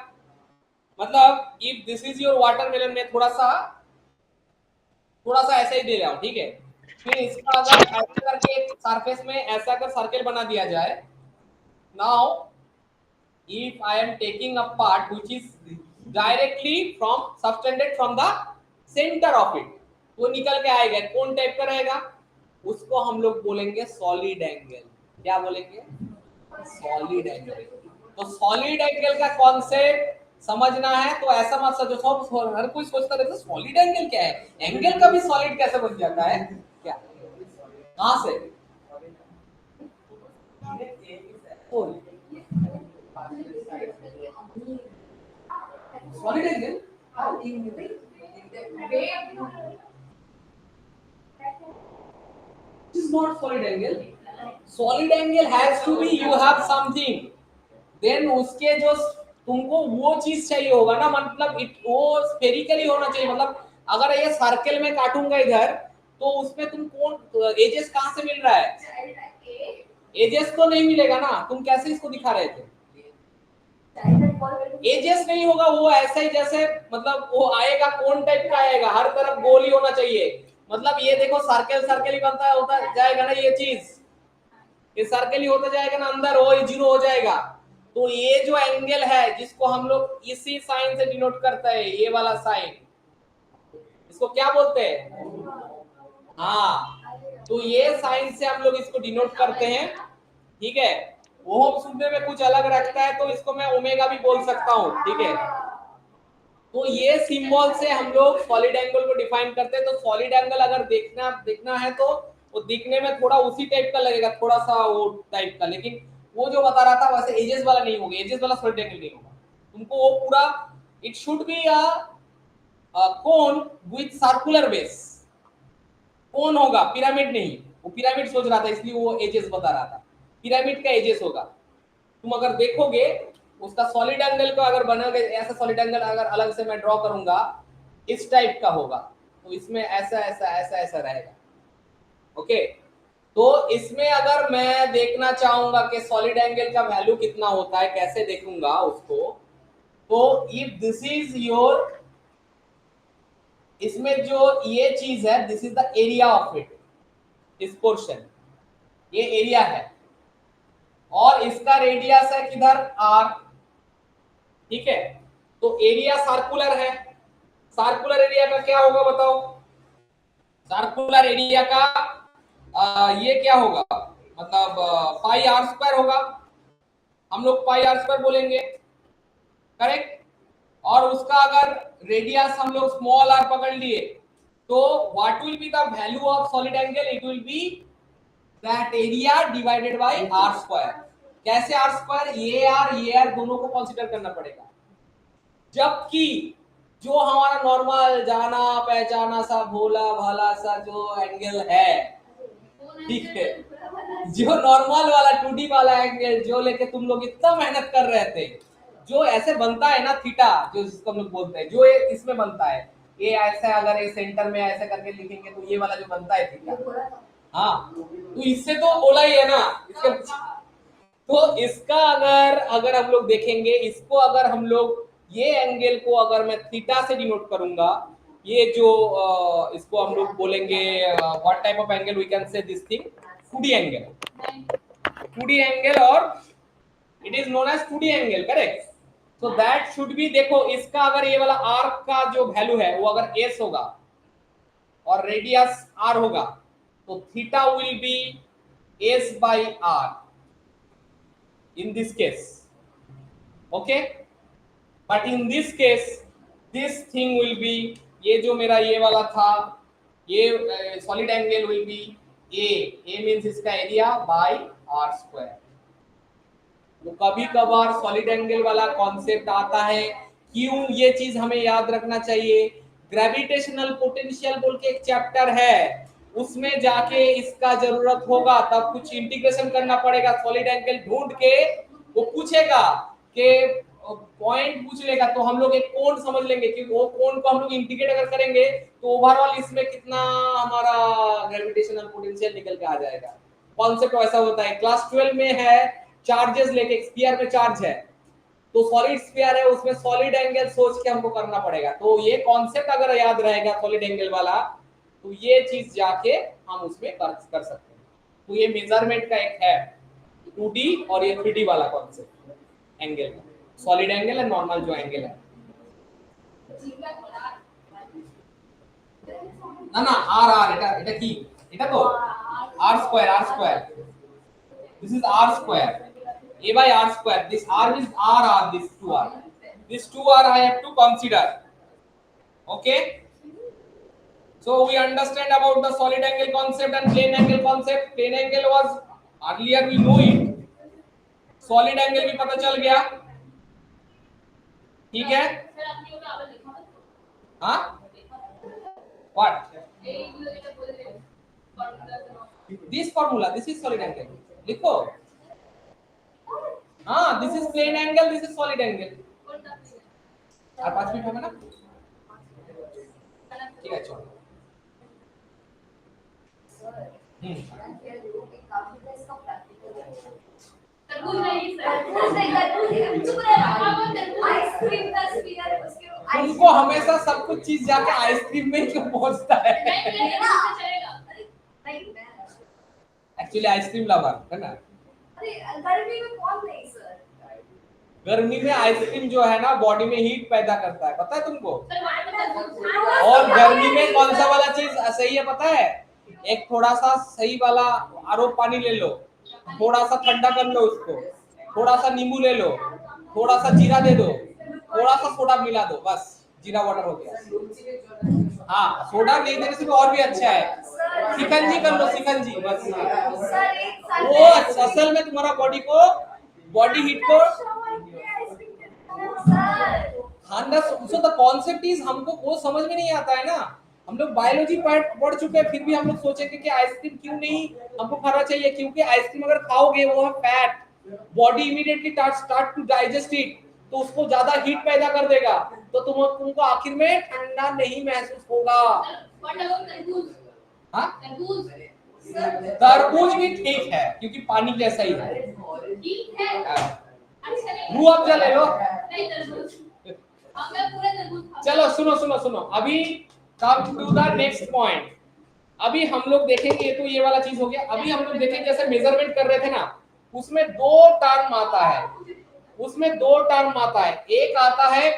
मतलब if this is your watermelon में थोड़ा सा ऐसा ही दे रहा हूं ठीक है फिर इसका अगर ऐसा करके एक सरफेस में ऐसा कर सर्कल बना दिया जाए now if I am taking a part which is directly from subtended from the centre of it वो निकल के आएगा, कौन टाइप का रहेगा, उसको हम लोग बोलेंगे सॉलिड एंगल। क्या बोलेंगे, सॉलिड एंगल। तो सॉलिड एंगल का कॉन्सेप्ट समझना है तो ऐसा मत सोचो, सब हर कोई सोचता रहता है सॉलिड एंगल क्या है, एंगल का भी सॉलिड कैसे बन जाता है, क्या कहां से, solid angle is not solid angle. Solid angle has to be you have something. Then उसके जो तुमको वो चीज चाहिए होगा ना, मतलब वो स्फेरिकली होना चाहिए। मतलब अगर ये सर्कल में काटूंगा इधर तो उसमें तुम कौन एजेस कहां से मिल रहा है, एजेस तो नहीं मिलेगा ना, तुम कैसे इसको दिखा रहे थे, एजेस नहीं होगा, वो ऐसा ही जैसे मतलब वो आएगा कौन टाइप का आएगा, हर तरफ गोल ही होना चाहिए। मतलब ये देखो सर्कल सर्कल ही बनता है, होता जाएगा ना ये चीज, ये सर्कल ही होता जाएगा ना, अंदर वो जीरो हो जाएगा। तो ये जो एंगल है जिसको हम लोग इसी साइन से डिनोट करते हैं, ये वाला साइन, इसको क्या बोलते हैं, हाँ, तो ये साइन से हम लोग इसको डिनोट करते हैं, ठीक है। ओम सुनने में कुछ अलग रखता है तो इसको मैं ओमेगा भी बोल सकता हूँ, ठीक है। तो ये सिंबल से हम लोग सॉलिड एंगल को डिफाइन करते हैं। तो सॉलिड एंगल अगर देखना है तो वो दिखने में थोड़ा उसी टाइप का लगेगा, थोड़ा सा वो टाइप का, लेकिन वो जो बता रहा था वैसे एजेस वाला नहीं होगा, एजेस वाला सॉलिड एंगल नहीं होगा। तुमको वो पूरा it should be a cone with circular base, cone होगा, पिरामिड नहीं। वो पिरामिड सोच रहा था इसलिए वो एजेस बता रहा था, पिरामिड का एजेस होगा। तुम अगर देखोगे उसका सॉलिड एंगल को अगर बनाओगे, ऐसा सॉलिड एंगल अगर अलग से मैं ड्रॉ करूंगा इस टाइप का होगा, तो इसमें ऐसा ऐसा ऐसा ऐसा रहेगा, ओके। तो इसमें अगर मैं देखना चाहूंगा कि सॉलिड एंगल का वैल्यू कितना होता है, कैसे देखूंगा उसको, तो इफ दिस इज योर, इसमें जो ये चीज है this is the area of it, इस पोर्शन, ये एरिया है और इसका रेडियस है किधर आर, ठीक है। तो एरिया सर्कुलर है, सर्कुलर एरिया का क्या होगा बताओ, सर्कुलर एरिया का ये क्या होगा, मतलब पाई आर स्क्वायर होगा, हम लोग पाई आर स्क्वायर बोलेंगे, करेक्ट। और उसका अगर रेडियस हम लोग स्मॉल आर पकड़ लिए तो what will be the value of solid angle, it will be that area divided by R square. कैसे आर स्क्वायर, ये आर दोनों को कंसीडर करना पड़ेगा, जबकि जो हमारा नॉर्मल जाना पहचाना सा भोला भाला सा जो एंगल है, ठीक है, जो नॉर्मल वाला 2D वाला एंगल जो लेके तुम लोग इतना मेहनत कर रहे थे, जो ऐसे बनता है ना थीटा, जो जिसको हम लोग बोलते हैं, जो ये इसमें बनता है, ये ऐसे अगर ये सेंटर में ऐसे करके लिखेंगे तो ये वाला जो बनता है थीटा, हाँ, तो इससे तो बोला ही है ना इसके। तो इसका अगर अगर हम लोग देखेंगे, इसको अगर हम लोग ये एंगल को अगर मैं थीटा से डिनोट करूंगा, ये जो इसको हम लोग बोलेंगे what type of angle we can say this thing, 2D angle, 2D angle, और it is known as 2D angle, correct. So that should be, देखो इसका अगर ये वाला आर्क का जो वैल्यू है वो अगर s होगा और रेडियस r होगा तो theta will B s by r in this case, okay, but in this case this thing will be, ये जो मेरा ये वाला था, ये solid angle will be a means इसका एरिया बाय r स्क्वायर। तो कभी कभार सॉलिड एंगल वाला कॉन्सेप्ट आता है, क्यों ये चीज हमें याद रखना चाहिए, ग्रेविटेशनल पोटेंशियल बोल के एक चैप्टर है, उसमें जाके इसका जरूरत होगा, तब कुछ इंटीग्रेशन करना पड़ेगा, सॉलिड एंगल ढूंढ के वो पूछेगा कि पॉइंट पूछ लेगा, तो हम लोग एक कोण समझ लेंगे कि वो कोण को हम लोग इंटीग्रेट अगर करेंगे तो ओवरऑल इसमें कितना हमारा ग्रेविटेशनल पोटेंशियल निकल के आ जाएगा। कॉन्सेप्ट ऐसा होता है, क्लास 12 में है, चार्जेस लेके, स्फीयर में चार्ज है तो सॉलिड स्फीयर है, उसमें सॉलिड एंगल सोच के हमको करना पड़ेगा। तो ये कॉन्सेप्ट अगर याद रहेगा सॉलिड एंगल वाला, तो ये चीज जाके हम उसमें कर सकते हैं। तो ये मेजरमेंट का एक है 2D और ये 3D वाला कॉन्सेप्ट एंगल का, सॉलिड एंगल है, नॉर्मल जो एंगल है। না না r এটা কি এটা তো r square this is r square a by r square this r is r this 2r this 2r I have to consider. Okay, so we understand about the solid angle concept and plane angle concept. Plane angle was earlier we know it, solid angle भी पता चल गया. ठीक है. हाँ what this formula, this is solid angle लिखो. हाँ this is plane angle, this is solid angle. और 5 मिनट होगा ना. ठीक है चलो. तरबूज नहीं सर, तरबूज नहीं, चुप रहे. आइसक्रीम का स्फीयर उसके तुमको हमेशा सब कुछ चीज जाके आइसक्रीम में ही क्यों पहुंचता है? नहीं चलेगा. नहीं एक्चुअली आइसक्रीम लवर है ना. अरे गर्मी में कौन नहीं सर. गर्मी में आइसक्रीम जो है ना बॉडी में हीट पैदा करता है, पता है तुमको? और और गर्मी में कौन सा वाला चीज सही है पता है? एक थोड़ा सा सही वाला आरओ पानी ले लो, थोड़ा सा ठंडा कर लो उसको, थोड़ा सा नींबू ले लो, थोड़ा सा जीरा दे दो, थोड़ा सा सोडा मिला दो, बस जीरा वाटर हो गया. हाँ सोडा नहीं देने से भी और भी अच्छा है. शिकंजी कर लो, शिकंजी बस. वो असल में तुम्हारा बॉडी को बॉडी हीट को खाना. सो द कॉन्सेप्ट इज हमको वो समझ में नहीं आता है ना. हम लोग बायोलॉजी पढ़ चुके हैं, फिर भी हम लोग सोचेंगे कि आइसक्रीम क्यों नहीं हमको खाना चाहिए, क्योंकि आइसक्रीम अगर खाओगे वो है fat, body immediately start to digest it, तो उसको ज्यादा हीट पैदा कर देगा, तो तुमको आखिर में ठंडा नहीं महसूस होगा. हाँ तरबूज भी ठीक है क्योंकि पानी जैसा ही है. रूह अफ़ज़ा ले लो. चलो सुनो अभी come to the next point. अभी हम लोग देखेंगे, ये तो ये वाला चीज हो गया. अभी हम लोग देखेंगे जैसे मेजरमेंट कर रहे थे ना, उसमें दो टर्म आता है. एक आता है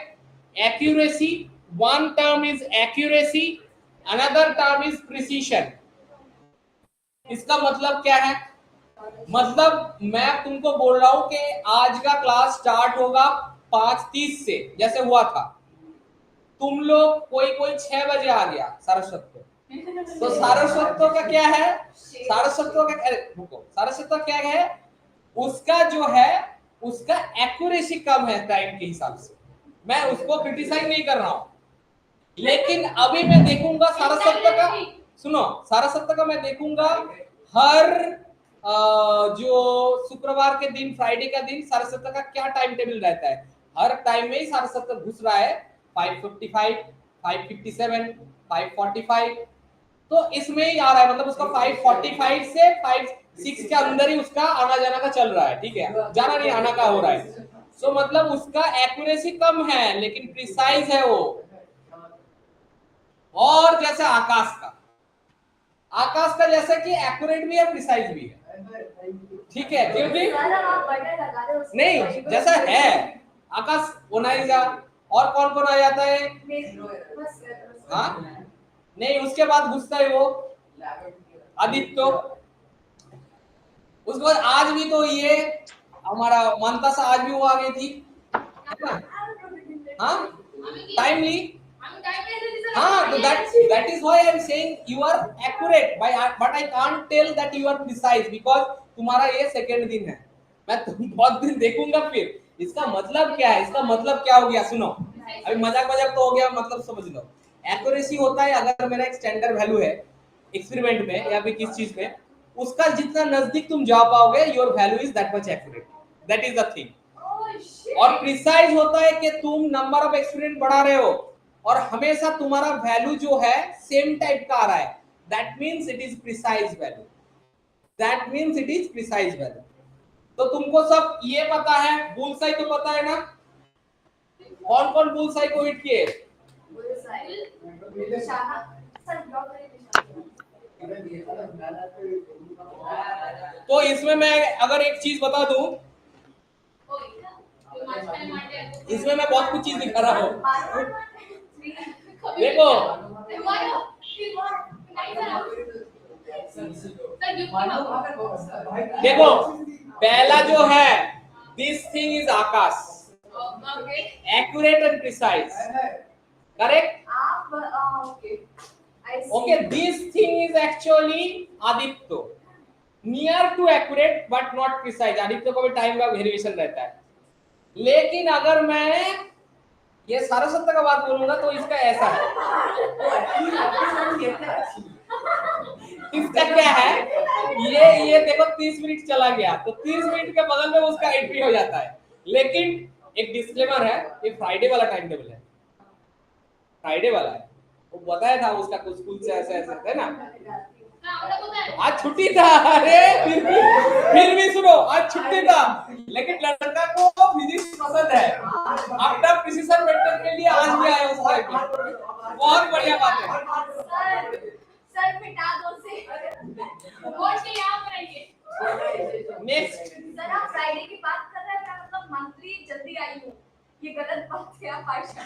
accuracy, one term is accuracy, another term is precision. इसका मतलब क्या है? मतलब मैं तुमको बोल रहा हूं कि आज का क्लास स्टार्ट होगा 5:30 से, जैसे हुआ था. तुम लोग कोई 6 बजे आ गया सारस्वत को, तो सारस्वत का क्या है? सारस्वत क्या है? उसका जो है उसका एक्यूरेसी कम है टाइम के हिसाब से. मैं उसको क्रिटिसाइज नहीं कर रहा हूं, लेकिन अभी मैं देखूंगा सारस्वत का मैं देखूंगा हर जो शुक्रवार के दिन, फ्राइडे का दिन सारस्वत का क्या टाइम टेबल रहता है. हर टाइम में ही सारस्वत घुस रहा है. 5:55, 5:57, 5:45, तो इसमें ही आ रहा है. मतलब उसका 5:45 से 5:06 के अंदर ही उसका आना जाना का चल रहा है. ठीक है, जाना नहीं आना का हो रहा है. सो मतलब उसका एक्यूरेसी कम है लेकिन प्रिसाइज है वो. और जैसे आकाश का जैसे कि एक्यूरेट भी है, प्रिसाइज भी है. ठीक है, क्योंकि नहीं जैसा है आकाश ओनाइजा. और कौन आ जाता है? हाँ नहीं, उसके बाद घुसता है वो आदित्य. उसके बाद आज भी तो ये हमारा मानता सा आज भी वो आ गई थी. हाँ टाइमली. हाँ, तो that is why I am saying you are accurate, but I can't tell that you are precise because तुम्हारा ये सेकंड दिन है. मैं तुम बहुत दिन देखूंगा फिर. इसका मतलब क्या है? इसका मतलब क्या हो गया? सुनो, अभी मजाक तो हो गया, मतलब समझ लो. एक्यूरेसी होता है अगर मेरा एक स्टैंडर्ड वैल्यू है एक्सपेरिमेंट में या फिर किस चीज में, उसका जितना नजदीक तुम जा पाओगे your value is that much accurate. That is the thing. और प्रिसाइज होता है कि तुम नंबर ऑफ एक्सपेरिमेंट बढ़ा रहे हो और हमेशा तुम्हारा वैल्यू जो है सेम टाइप का आ रहा है. That means it is precise value. तो तुमको सब ये पता है, बुलसाई तो पता है ना? कौन बुलसाई को हिट किए? तो इसमें मैं अगर एक चीज बता दूं, इसमें मैं बहुत कुछ चीज दिखा रहा हूं. देखो देखो पहला जो है this thing is Aakash, accurate and precise, correct. Okay, this thing is actually Aditya, near to accurate but not precise. Aditya को भी टाइम का वेरिएशन रहता है। लेकिन अगर मैं ये सारा सत्य का बात बोलूंगा तो इसका ऐसा है, इसका क्या है, ये देखो 30 मिनट चला गया तो 30 मिनट के बगल में उसका एंट्री हो जाता है। लेकिन एक डिस्क्लेमर है, ये फ्राइडे वाला टाइम टेबल है, फ्राइडे वाला है। वो बताया था उसका कुछ स्कूल से ऐसे ऐसे है ना। आज छुट्टी था, अरे फिर भी सुनो, आज छुट्टी था लेकिन लड़का को फिजिक्स पसंद है। आफ्टर प्रिसीजन मेथड के लिए आज भी आया उसका एक, बहुत बढ़िया बात है। सर मिटा दो से वोट के यहाँ बनाइए। नेक्स्ट सर आप फ्राइडे की बात कर रहे हैं, मतलब मंथली जल्दी आई हूँ, ये गलत बात है आप आयशा।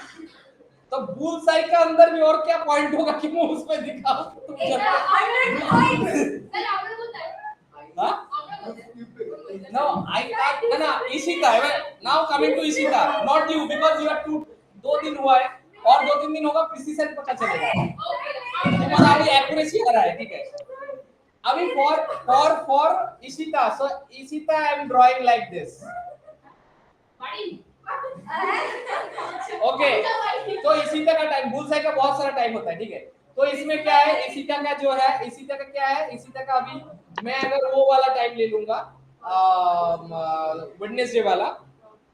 तो बुल साई का अंदर भी और क्या पॉइंट होगा कि मैं उसमें दिखाऊं? No, I can't. ना इशिता है। Now coming to Ishita, not you because you are too, 2 दिन हुआ है और 2-3 दिन होगा प्रिसीजन पता चलेगा। तुम्हारा अभी एक्यूरेसी आ रहा है, ठीक है। अभी for Ishita, so Ishita I am drawing like this. Okay, तो इशिता का टाइम, बुल साई का बहुत सारा टाइम होता है, ठीक है। तो इसमें क्या है, इशिता का जो है, इशिता का क्या है, इशिता का अभी मैं अगर वो वाला टाइम ले लूंगा वेडनेसडे वाला,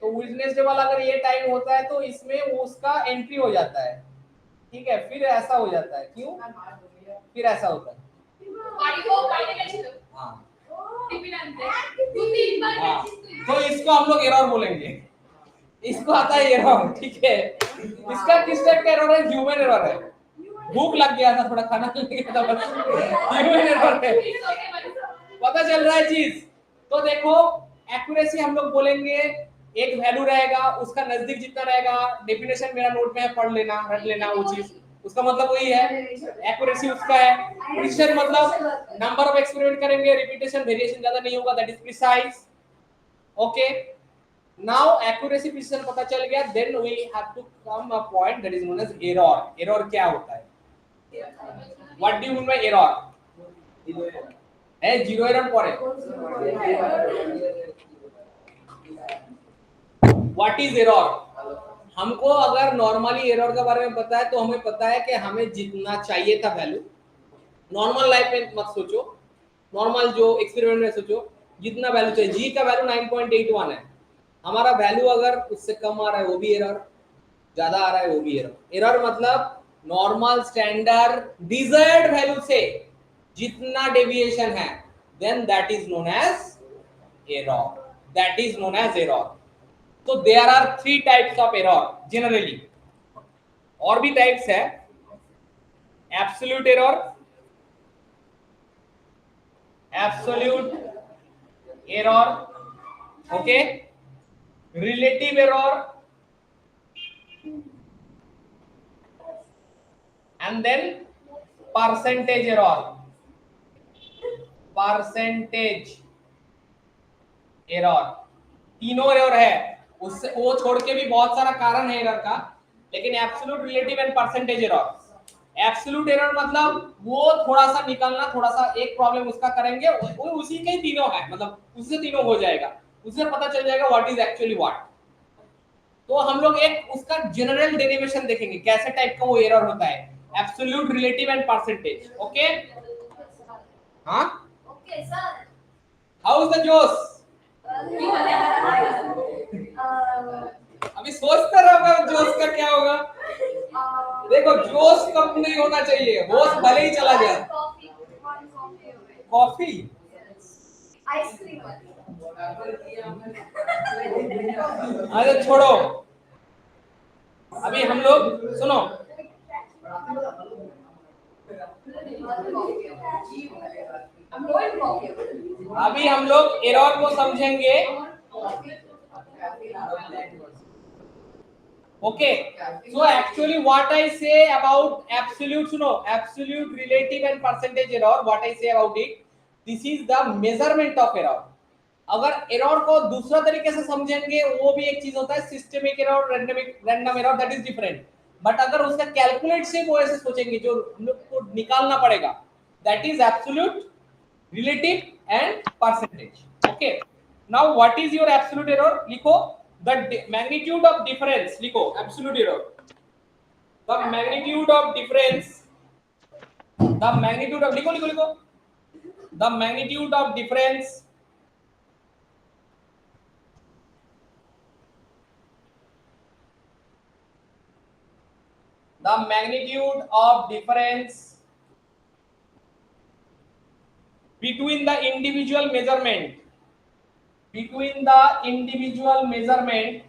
तो वेडनेसडे वाला अगर ये टाइम होता है तो इसमें उसका एंट्री हो जाता है, ठीक है। फिर ऐसा हो जाता है, क्यों फिर ऐसा होता है? हाँ, तो इसको हम लोग एरर बोलेंगे, इसको आता है एरर, ठीक है। इसका किस टाइप का एरर है? ह्यूमन एरर है। भूख लग गया था, थोड़ा खाना ले गया था, बस ह्यूमन एरर है। पता चल रहा है चीज। तो देखो एक्यूरेसी हम लोग बोलेंगे एक वैल्यू रहेगा, उसका नजदीक जितना रहेगा, डेफिनेशन मेरा नोट में है, पढ़ लेना, रट लेना वो चीज, उसका मतलब वही है, एक्यूरेसी उसका है। प्रिसिशन मतलब नंबर ऑफ एक्सपेरिमेंट करेंगे, रिपीटेशन वेरिएशन ज्यादा नहीं होगा, that is precise. Okay, now accuracy precision पता चल गया, then we have to come a point that is known as error. Error क्या होता है? What do you mean by error? है जीरो एरर पड़े। What is error? हमको अगर नॉर्मली एरर के बारे में पता है तो हमें पता है कि हमें जितना चाहिए था वैल्यू, नॉर्मल लाइफ में मत सोचो, नॉर्मल जो एक्सपेरिमेंट में सोचो, जितना वैल्यू चाहिए, जी का वैल्यू 9.81 है, हमारा वैल्यू अगर उससे कम आ रहा है वो भी एरर, ज्यादा आ रहा है वो भी एरर। एरर मतलब नॉर्मल स्टैंडर्ड डिजायर्ड वैल्यू से जितना डेविएशन है, then that is known as error. That is known as error. So there are 3 types of error generally. और भी टाइप्स है, absolute error, absolute error, okay, relative error, and then percentage error. Percentage error, तीनों error है, उससे वो छोड़ के भी बहुत सारा कारण है एरर का, लेकिन absolute, relative and percentage error. Absolute error मतलब वो थोड़ा सा निकलना, थोड़ा सा एक प्रॉब्लम उसका करेंगे, वो उसी के ही तीनों है, मतलब उससे तीनों हो जाएगा, उससे पता चल जाएगा व्हाट इज एक्चुअली व्हाट। तो हम लोग एक उसका जनरल डेरिवेशन देखेंगे, कैसे टाइप का वो एरर होता है, absolute, relative and percentage. Okay, हाँ, Okay, sir. How is the जोश? अभी सोचते रहोगा जोश का क्या होगा। देखो जोश कम नहीं होना चाहिए, होश भले ही चला जाए। कॉफी, आइसक्रीम, अरे छोड़ो, अभी हम लोग सुनो, अभी हम लोग एरर को समझेंगे। Okay, so actually what I say about absolute, absolute, relative and percentage error, what I say about it, this is the measurement of error. अगर एरर को दूसरा तरीके से समझेंगे वो भी एक चीज होता है, systemic error, random error, that is different. But अगर उसका कैलकुलेट से वो ऐसे सोचेंगे जो हम लोग को निकालना पड़ेगा, that is absolute, relative and percentage. Okay, now what is your absolute error? लिखो the magnitude of difference. लिखो absolute error, the magnitude of difference, the magnitude of, लिखो लिखो लिखो, the magnitude of difference the magnitude of difference between the individual measurement, between the individual measurement,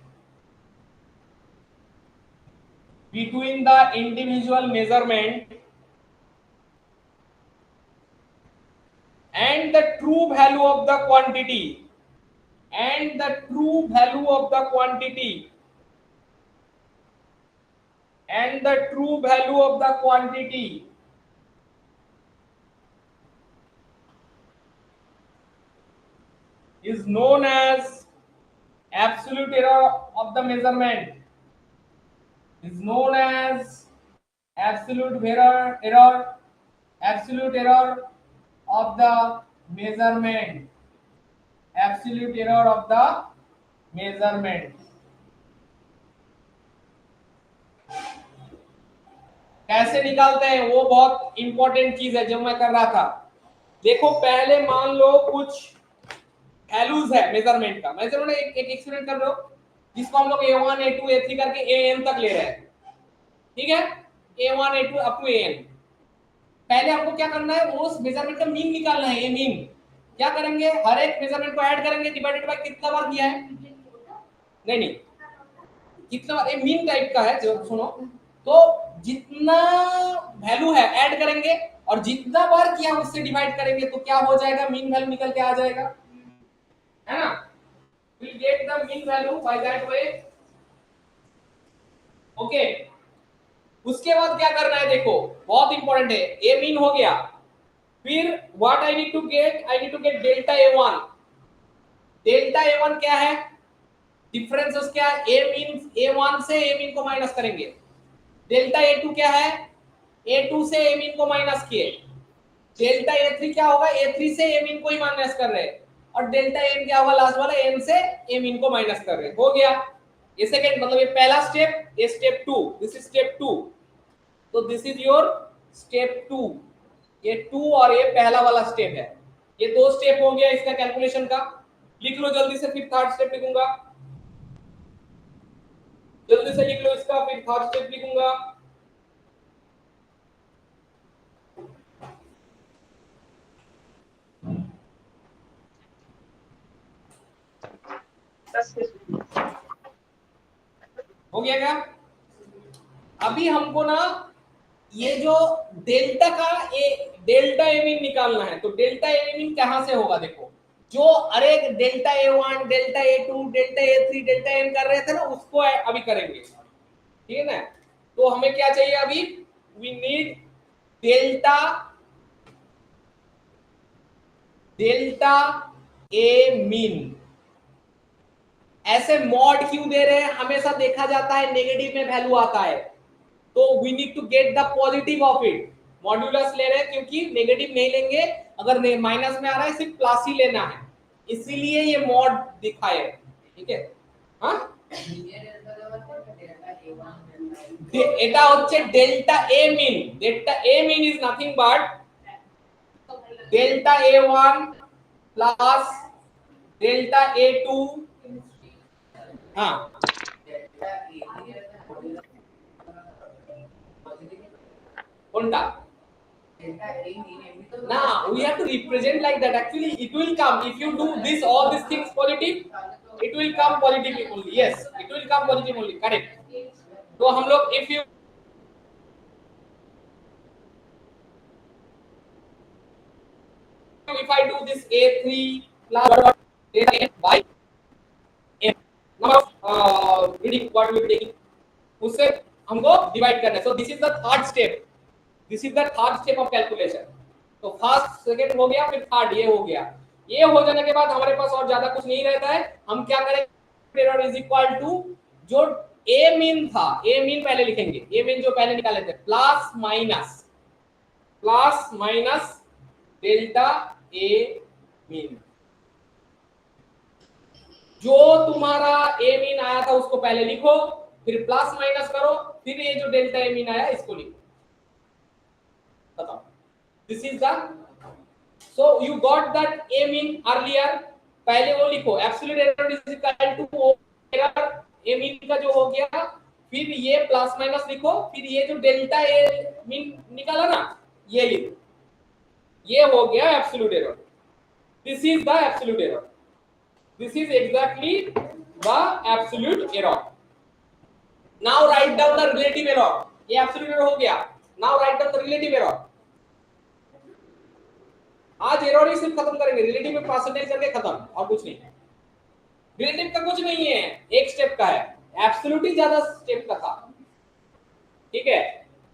between the individual measurement and the true value of the quantity, and the true value of the quantity, and the true value of the quantity is known as absolute error of the measurement, is known as absolute error, absolute error of the measurement, absolute error of the measurement. कैसे निकालते हैं वो बहुत important चीज है जो मैं कर रहा था. देखो पहले मान लो कुछ वैल्यूज है मेजरमेंट का, मैं जरूर एक एक्सपेरिमेंट कर रहे हो जिसको हम लोग A1 A2 A3 करके AN तक ले रहे हैं. ठीक है, A1 A2 up to AN. पहले हमको क्या करना है, उस मेजरमेंट का मीन निकालना है. ये मीन क्या करेंगे, हर एक मेजरमेंट को ऐड करेंगे, डिवाइडेड बाय कितना बार किया है, नहीं नहीं कितना बार, ये मीन टाइप का है जो, सुनो, तो जितना वैल्यू है ऐड करेंगे और जितना बार किया उससे डिवाइड करेंगे तो क्या हो जाएगा, मीन वैल्यू निकल के आ जाएगा, है ना. we'll get the mean value by that way. Okay, उसके बाद क्या करना है, देखो बहुत इंपॉर्टेंट है. ए मीन हो गया, फिर what I need to get, I need to get delta A1. Delta A1 क्या है, डिफरेंस क्या है, ए मीन A1 से ए मीन को माइनस करेंगे. डेल्टा A2 क्या है, A2 से ए मीन को माइनस किए. डेल्टा A3 क्या होगा, A3 से ए मीन को ही माइनस कर रहे हैं. और डेल्टा n क्या होगा, लास्ट वाला n से ए मीन को माइनस कर रहे हैं. हो गया, ये सेकंड, मतलब ये पहला स्टेप, ये स्टेप 2, दिस इज स्टेप 2. तो दिस इज योर स्टेप 2, ये 2 और ये पहला वाला स्टेप है. ये दो स्टेप हो गया इसका कैलकुलेशन का. लिख लो जल्दी से, फिर थर्ड स्टेप लिखूंगा, जल्दी से लिख लो इसका, फिर थर्ड स्टेप लिखूंगा. हो गया क्या? अभी हमको ना ये जो डेल्टा का डेल्टा ए मीन निकालना है. तो डेल्टा ए मीन कहां से होगा, देखो जो अरे delta A1 delta A2 delta A3 delta n कर रहे थे ना, उसको अभी करेंगे. ठीक है ना, तो हमें क्या चाहिए अभी, we need delta A mean. ऐसे मॉड क्यों दे रहे हैं, हमेशा देखा जाता है नेगेटिव में वैल्यू आता है, तो we need to get the positive of it. Modulus ले रहे हैं क्योंकि नेगेटिव नहीं लेंगे, अगर माइनस में आ रहा है सिर्फ प्लस ही लेना है, इसीलिए ये मॉड दिखाए. ठीक है, हाँ এটা হচ্ছে delta A mean. Delta A mean is nothing but delta A1 plus delta A2. हाँ कोनटा ना, we have to represent like that. Actually it will come if you do this, all these things positive, it will come positive only. Yes, it will come positive only, correct. तो हम लोग if I do this A3 plus data n by n, number of reading what we are taking, उससे हमको divide करना है। सो this is the third step, this is the third step of calculation. तो first second हो गया, फिर third ये हो गया। ये हो जाने के बाद हमारे पास और ज्यादा कुछ नहीं रहता है। हम क्या करेंगे, एरर इज इक्वल टू जो ए मीन था, ए मीन पहले लिखेंगे, ए मीन जो पहले निकाले थे, plus minus delta A mean. जो तुम्हारा ए मीन आया था उसको पहले लिखो, फिर प्लस माइनस करो, फिर ये जो डेल्टा ए मीन आया इसको लिखो। बताओ, this is the, so you got that A mean earlier, पहले वो लिखो, absolute error is equal to error A mean का जो हो गया, फिर ये प्लस माइनस लिखो, फिर ये जो डेल्टा ए मीन निकाला ना ये लिखो, ये हो गया absolute error. This is the absolute error, this is exactly the absolute error. Now write down the relative error. ये absolute error हो गया, now write down the relative error. आज एरर ही सिर्फ खत्म करेंगे, रिलेटिव में परसेंटेज करके खत्म, और कुछ नहीं। रिलेटिव का कुछ नहीं है, एक स्टेप का है, एब्सोल्यूट ही ज्यादा स्टेप का था। ठीक है,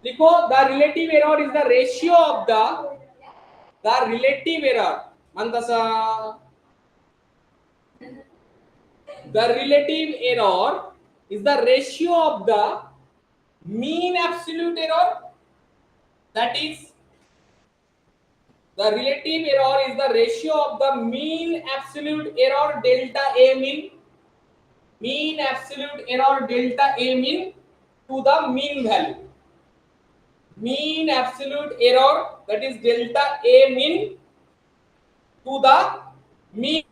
लिखो the relative error is the ratio of the relative error. मंदसा, the relative error is the ratio of the mean absolute error, that is the relative error is the ratio of the mean absolute error delta a mean absolute error delta a mean to the mean value, mean absolute error, that is delta a mean to the mean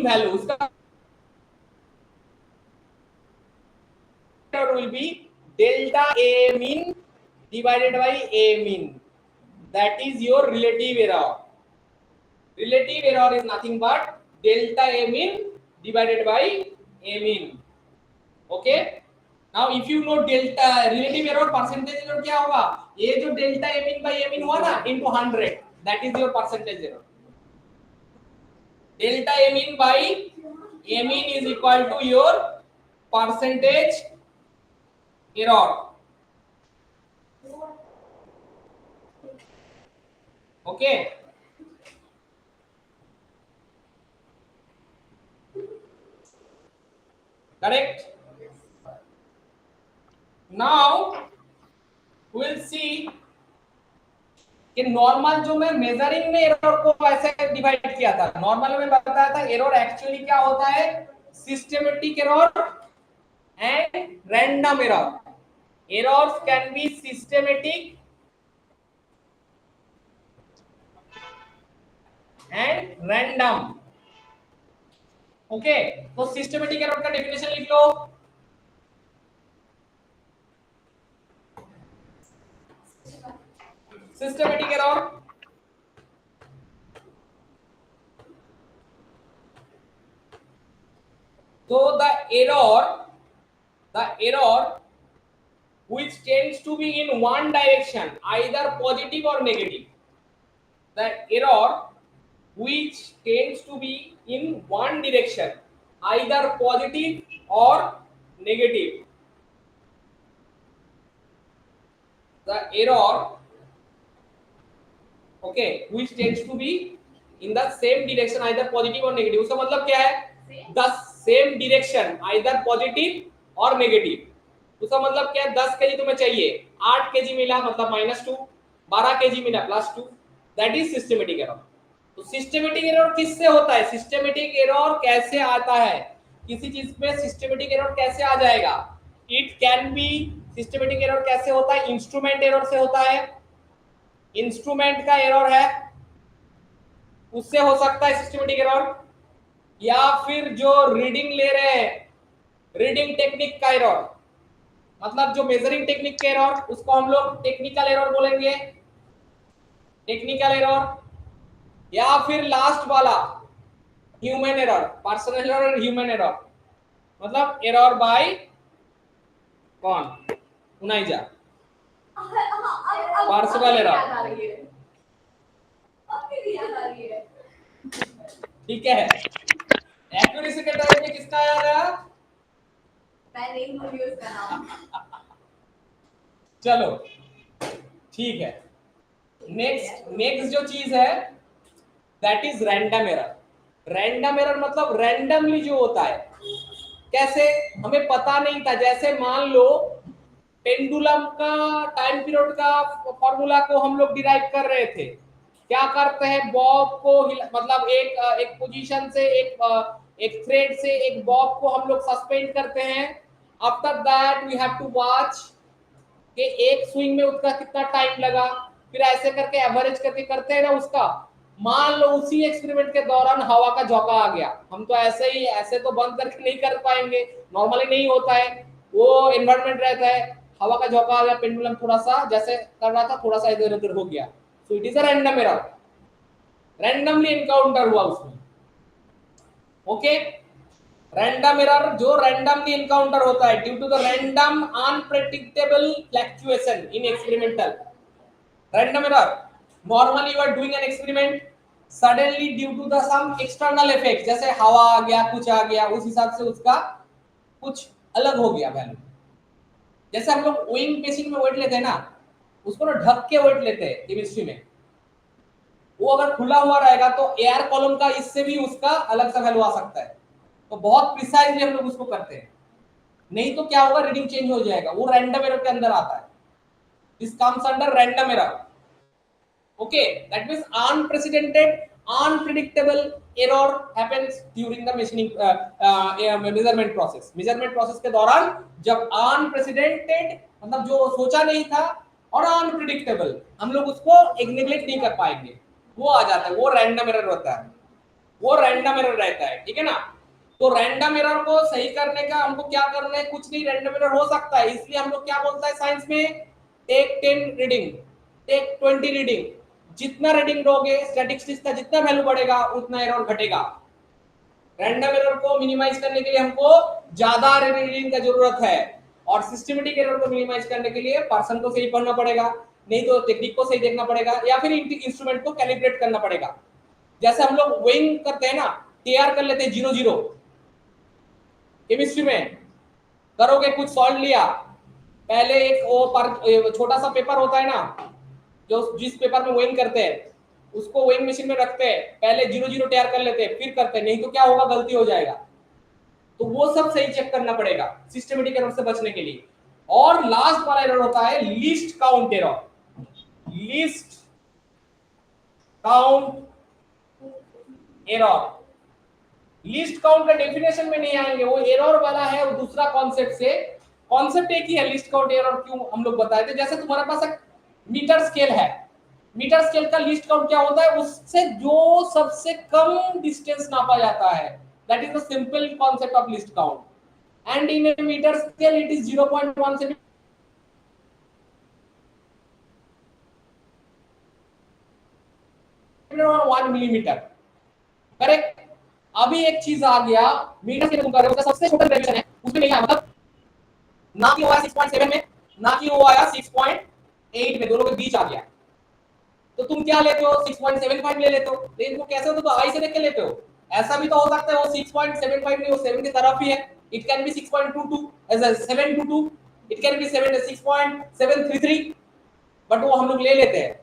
value, उसका will be delta a mean divided by a mean, that is your relative error. Relative error is nothing but delta a mean divided by a mean. Okay, now if you know delta relative error, percentage error क्या होगा, ये जो delta a mean by a mean हुआ ना into 100, that is your percentage error. Delta a mean by a mean is equal to your percentage error. Okay, correct. Now we will see कि normal जो मैं measuring में error को ऐसे divide किया था, नॉर्मल में बताया था एरर एक्चुअली क्या होता है, systematic error and random error. Errors can be systematic and random. Okay, तो सिस्टमैटिक एरर का डेफिनेशन लिख लो. Systematic error, so the error which tends to be in one direction, either positive or negative. The error which tends to be in one direction, either positive or negative. The error, okay, which tends to be in the same direction, either positive or negative. उसका मतलब क्या है, the same direction, either positive or negative. उसका मतलब क्या है, 10 KG तुम्हें चाहिए, 8 केजी मिला मतलब -2, 12 केजी मिला +2, दैट इज सिस्टमैटिक एरर. तो सिस्टमैटिक एरर किससे होता है, सिस्टमैटिक एरर कैसे आता है, किसी चीज में सिस्टमैटिक एरर कैसे आ जाएगा, it can B, systematic error कैसे होता है, इंस्ट्रूमेंट एरर से होता है, इंस्ट्रूमेंट का एरर है उससे हो सकता है सिस्टमैटिक एरर, या फिर जो रीडिंग ले रहे हैं रीडिंग टेक्निक का एरर, मतलब जो मेजरिंग टेक्निक का एरर, उसको हम लोग टेक्निकल एरर बोलेंगे, टेक्निकल एरर, या फिर लास्ट वाला ह्यूमन एरर, पर्सनल एरर और ह्यूमन एरर, मतलब एरर बाय कौन, उनाइजा, पर्सनल एरर. ठीक है, एक्यूरेसी के टाइम में किसका आया? मैं नहीं भूली उसका नाम। चलो ठीक है, नेक्स्ट जो चीज है that is random error. Random error मतलब रैंडमली जो होता है। कैसे? हमें पता नहीं था, जैसे मान लो पेंडुलम का टाइम पीरियड का फॉर्मूला को हम लोग डिराइव कर रहे थे। क्या करते हैं, बॉब को मतलब एक पोजीशन से एक थ्रेड से एक बॉब को हम लोग सस्पेंड करते हैं। After that we have to watch कि एक स्विंग में उसका कितना टाइम लगा, फिर ऐसे करके एवरेज करके करते हैं ना उसका। मान लो उसी एक्सपेरिमेंट के दौरान हवा का झोंका आ गया, हम तो ऐसे तो बंद करके नहीं कर पाएंगे, नॉर्मली नहीं होता है, वो एनवायरमेंट रहता है, हवा का झोंका आ गया, पेंडुलम थोड़ा सा जैसे कर रहा था थोड़ा सा इधर उधर हो गया, so it is a random error, randomly encounter हुआ उसमें। ओके, रैंडम एरर जो रैंडमली एनकाउंटर होता है due to the random unpredictable fluctuation in experimental. Random error, normally you are doing an experiment, suddenly due to the some external effect, जैसे हवा आ गया, कुछ आ गया, उस हिसाब से उसका कुछ अलग हो गया वैल्यू। जैसे हम लोग वेइंग मशीन में वेट लेते हैं ना, उसको ना ढक के वेट लेते हैं केमिस्ट्री में, वो अगर खुला हुआ रहेगा तो एयर कॉलम का इससे भी उसका अलग सा वैल्यू आ सकता है, तो बहुत प्रिसाइजली हम लोग उसको करते हैं, नहीं तो क्या होगा, रीडिंग चेंज हो जाएगा, वो रैंडम एरर के अंदर आता है। This comes under random error. Okay, that means unprecedented, unpredictable error happens during the machining measurement process. Measurement process के दौरान जब unprecedented मतलब जो सोचा नहीं था और unpredictable हम लोग उसको नेग्लेक्ट नहीं कर पाएंगे, वो आ जाता है, वो रैंडम एरर होता है, वो रैंडम एरर रहता है। ठीक है ना? तो रैंडम एरर को सही करने का हमको क्या करना है, कुछ नहीं, रैंडम एरर हो सकता है, इसलिए हम लोग क्या बोलता है साइंस में, टेक 10 रीडिंग, टेक 20 रीडिंग, जितना रीडिंग दोगे स्टैटिस्टिक्स का जितना वैल्यू बढ़ेगा उतना एरर घटेगा। रैंडम एरर को मिनिमाइज करने के लिए हमको ज्यादा रीडिंग का जरूरत है, और सिस्टमेटिक एरर को मिनिमाइज करने के लिए पर्सन को सही पढ़ना पड़ेगा, नहीं तो टेक्निक को सही देखना पड़ेगा, या फिर इंस्ट्रूमेंट को कैलिब्रेट करना पड़ेगा। जैसे हम लोग वेइंग करते हैं ना, तैयार कर लेते हैं 0-0 केमिस्ट्री में, करोगे कुछ सॉल्ट लिया, पहले एक वो पर छोटा सा पेपर होता है ना, जो जिस पेपर में वेइंग करते हैं उसको वेइंग मशीन में रखते हैं, पहले 0-0 तैयार कर लेते हैं, फिर करते हैं, नहीं तो क्या होगा, गलती हो जाएगा, तो वो सब सही चेक करना पड़ेगा सिस्टमेटिक एरर से बचने के लिए। और लास्ट वाला एरर होता है least count error. Least count error, least count का डेफिनेशन में नहीं आएंगे, वो एरर वाला है, वो दूसरा कॉन्सेप्ट से, कॉन्सेप्ट एक ही है। लिस्ट काउंट एरर क्यों हम लोग बताए थे, जैसे तुम्हारे पास एक मीटर स्केल है, मीटर स्केल का लिस्ट काउंट क्या होता है, उससे जो सबसे कम डिस्टेंस नापा जाता है, that is the simple concept of least count. And in a metre scale it is 0.1 centimetre 1 millimetre, correct. अभी एक चीज आ गया, मीटर स्केल कर रहे हो, सबसे छोटा डेविएशन है, उसमें नहीं आया, मतलब ना कि वो आया 6.7 में, ना कि वो आया 6.8 में, दोनों के बीच आ गया, तो तुम क्या लेते हो, 6.75 ले लेते हो। लेकिन वो कैसे होता है, तो आई से देख के लेते हो, ऐसा भी तो हो सकता है वो 6.75 नहीं, वो 7 की तरफ ही है, it can be 6.22 as a 722, it can be 6.733, but वो हम लोग ले लेते हैं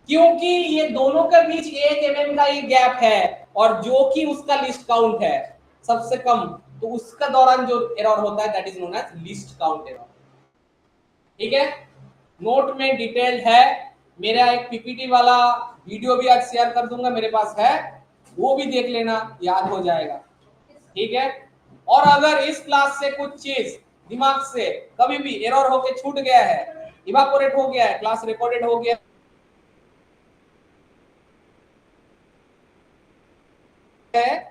क्योंकि ये दोनों के बीच 1 mm का ये गैप है, और जो कि उसका लिस्ट काउंट है सबसे कम, तो उसका दौरान जो एरर होता है that is known as least count error. ठीक है, नोट में डिटेल्ड है, मेरा एक पीपीटी वाला वीडियो भी आज शेयर कर दूंगा, मेरे पास है, वो भी देख लेना, याद हो जाएगा। ठीक है, और अगर इस क्लास से कुछ चीज दिमाग से कभी भी एरर होके छूट गया है, इवापोरेट हो गया है, क्लास रिकॉर्डेड हो गया है,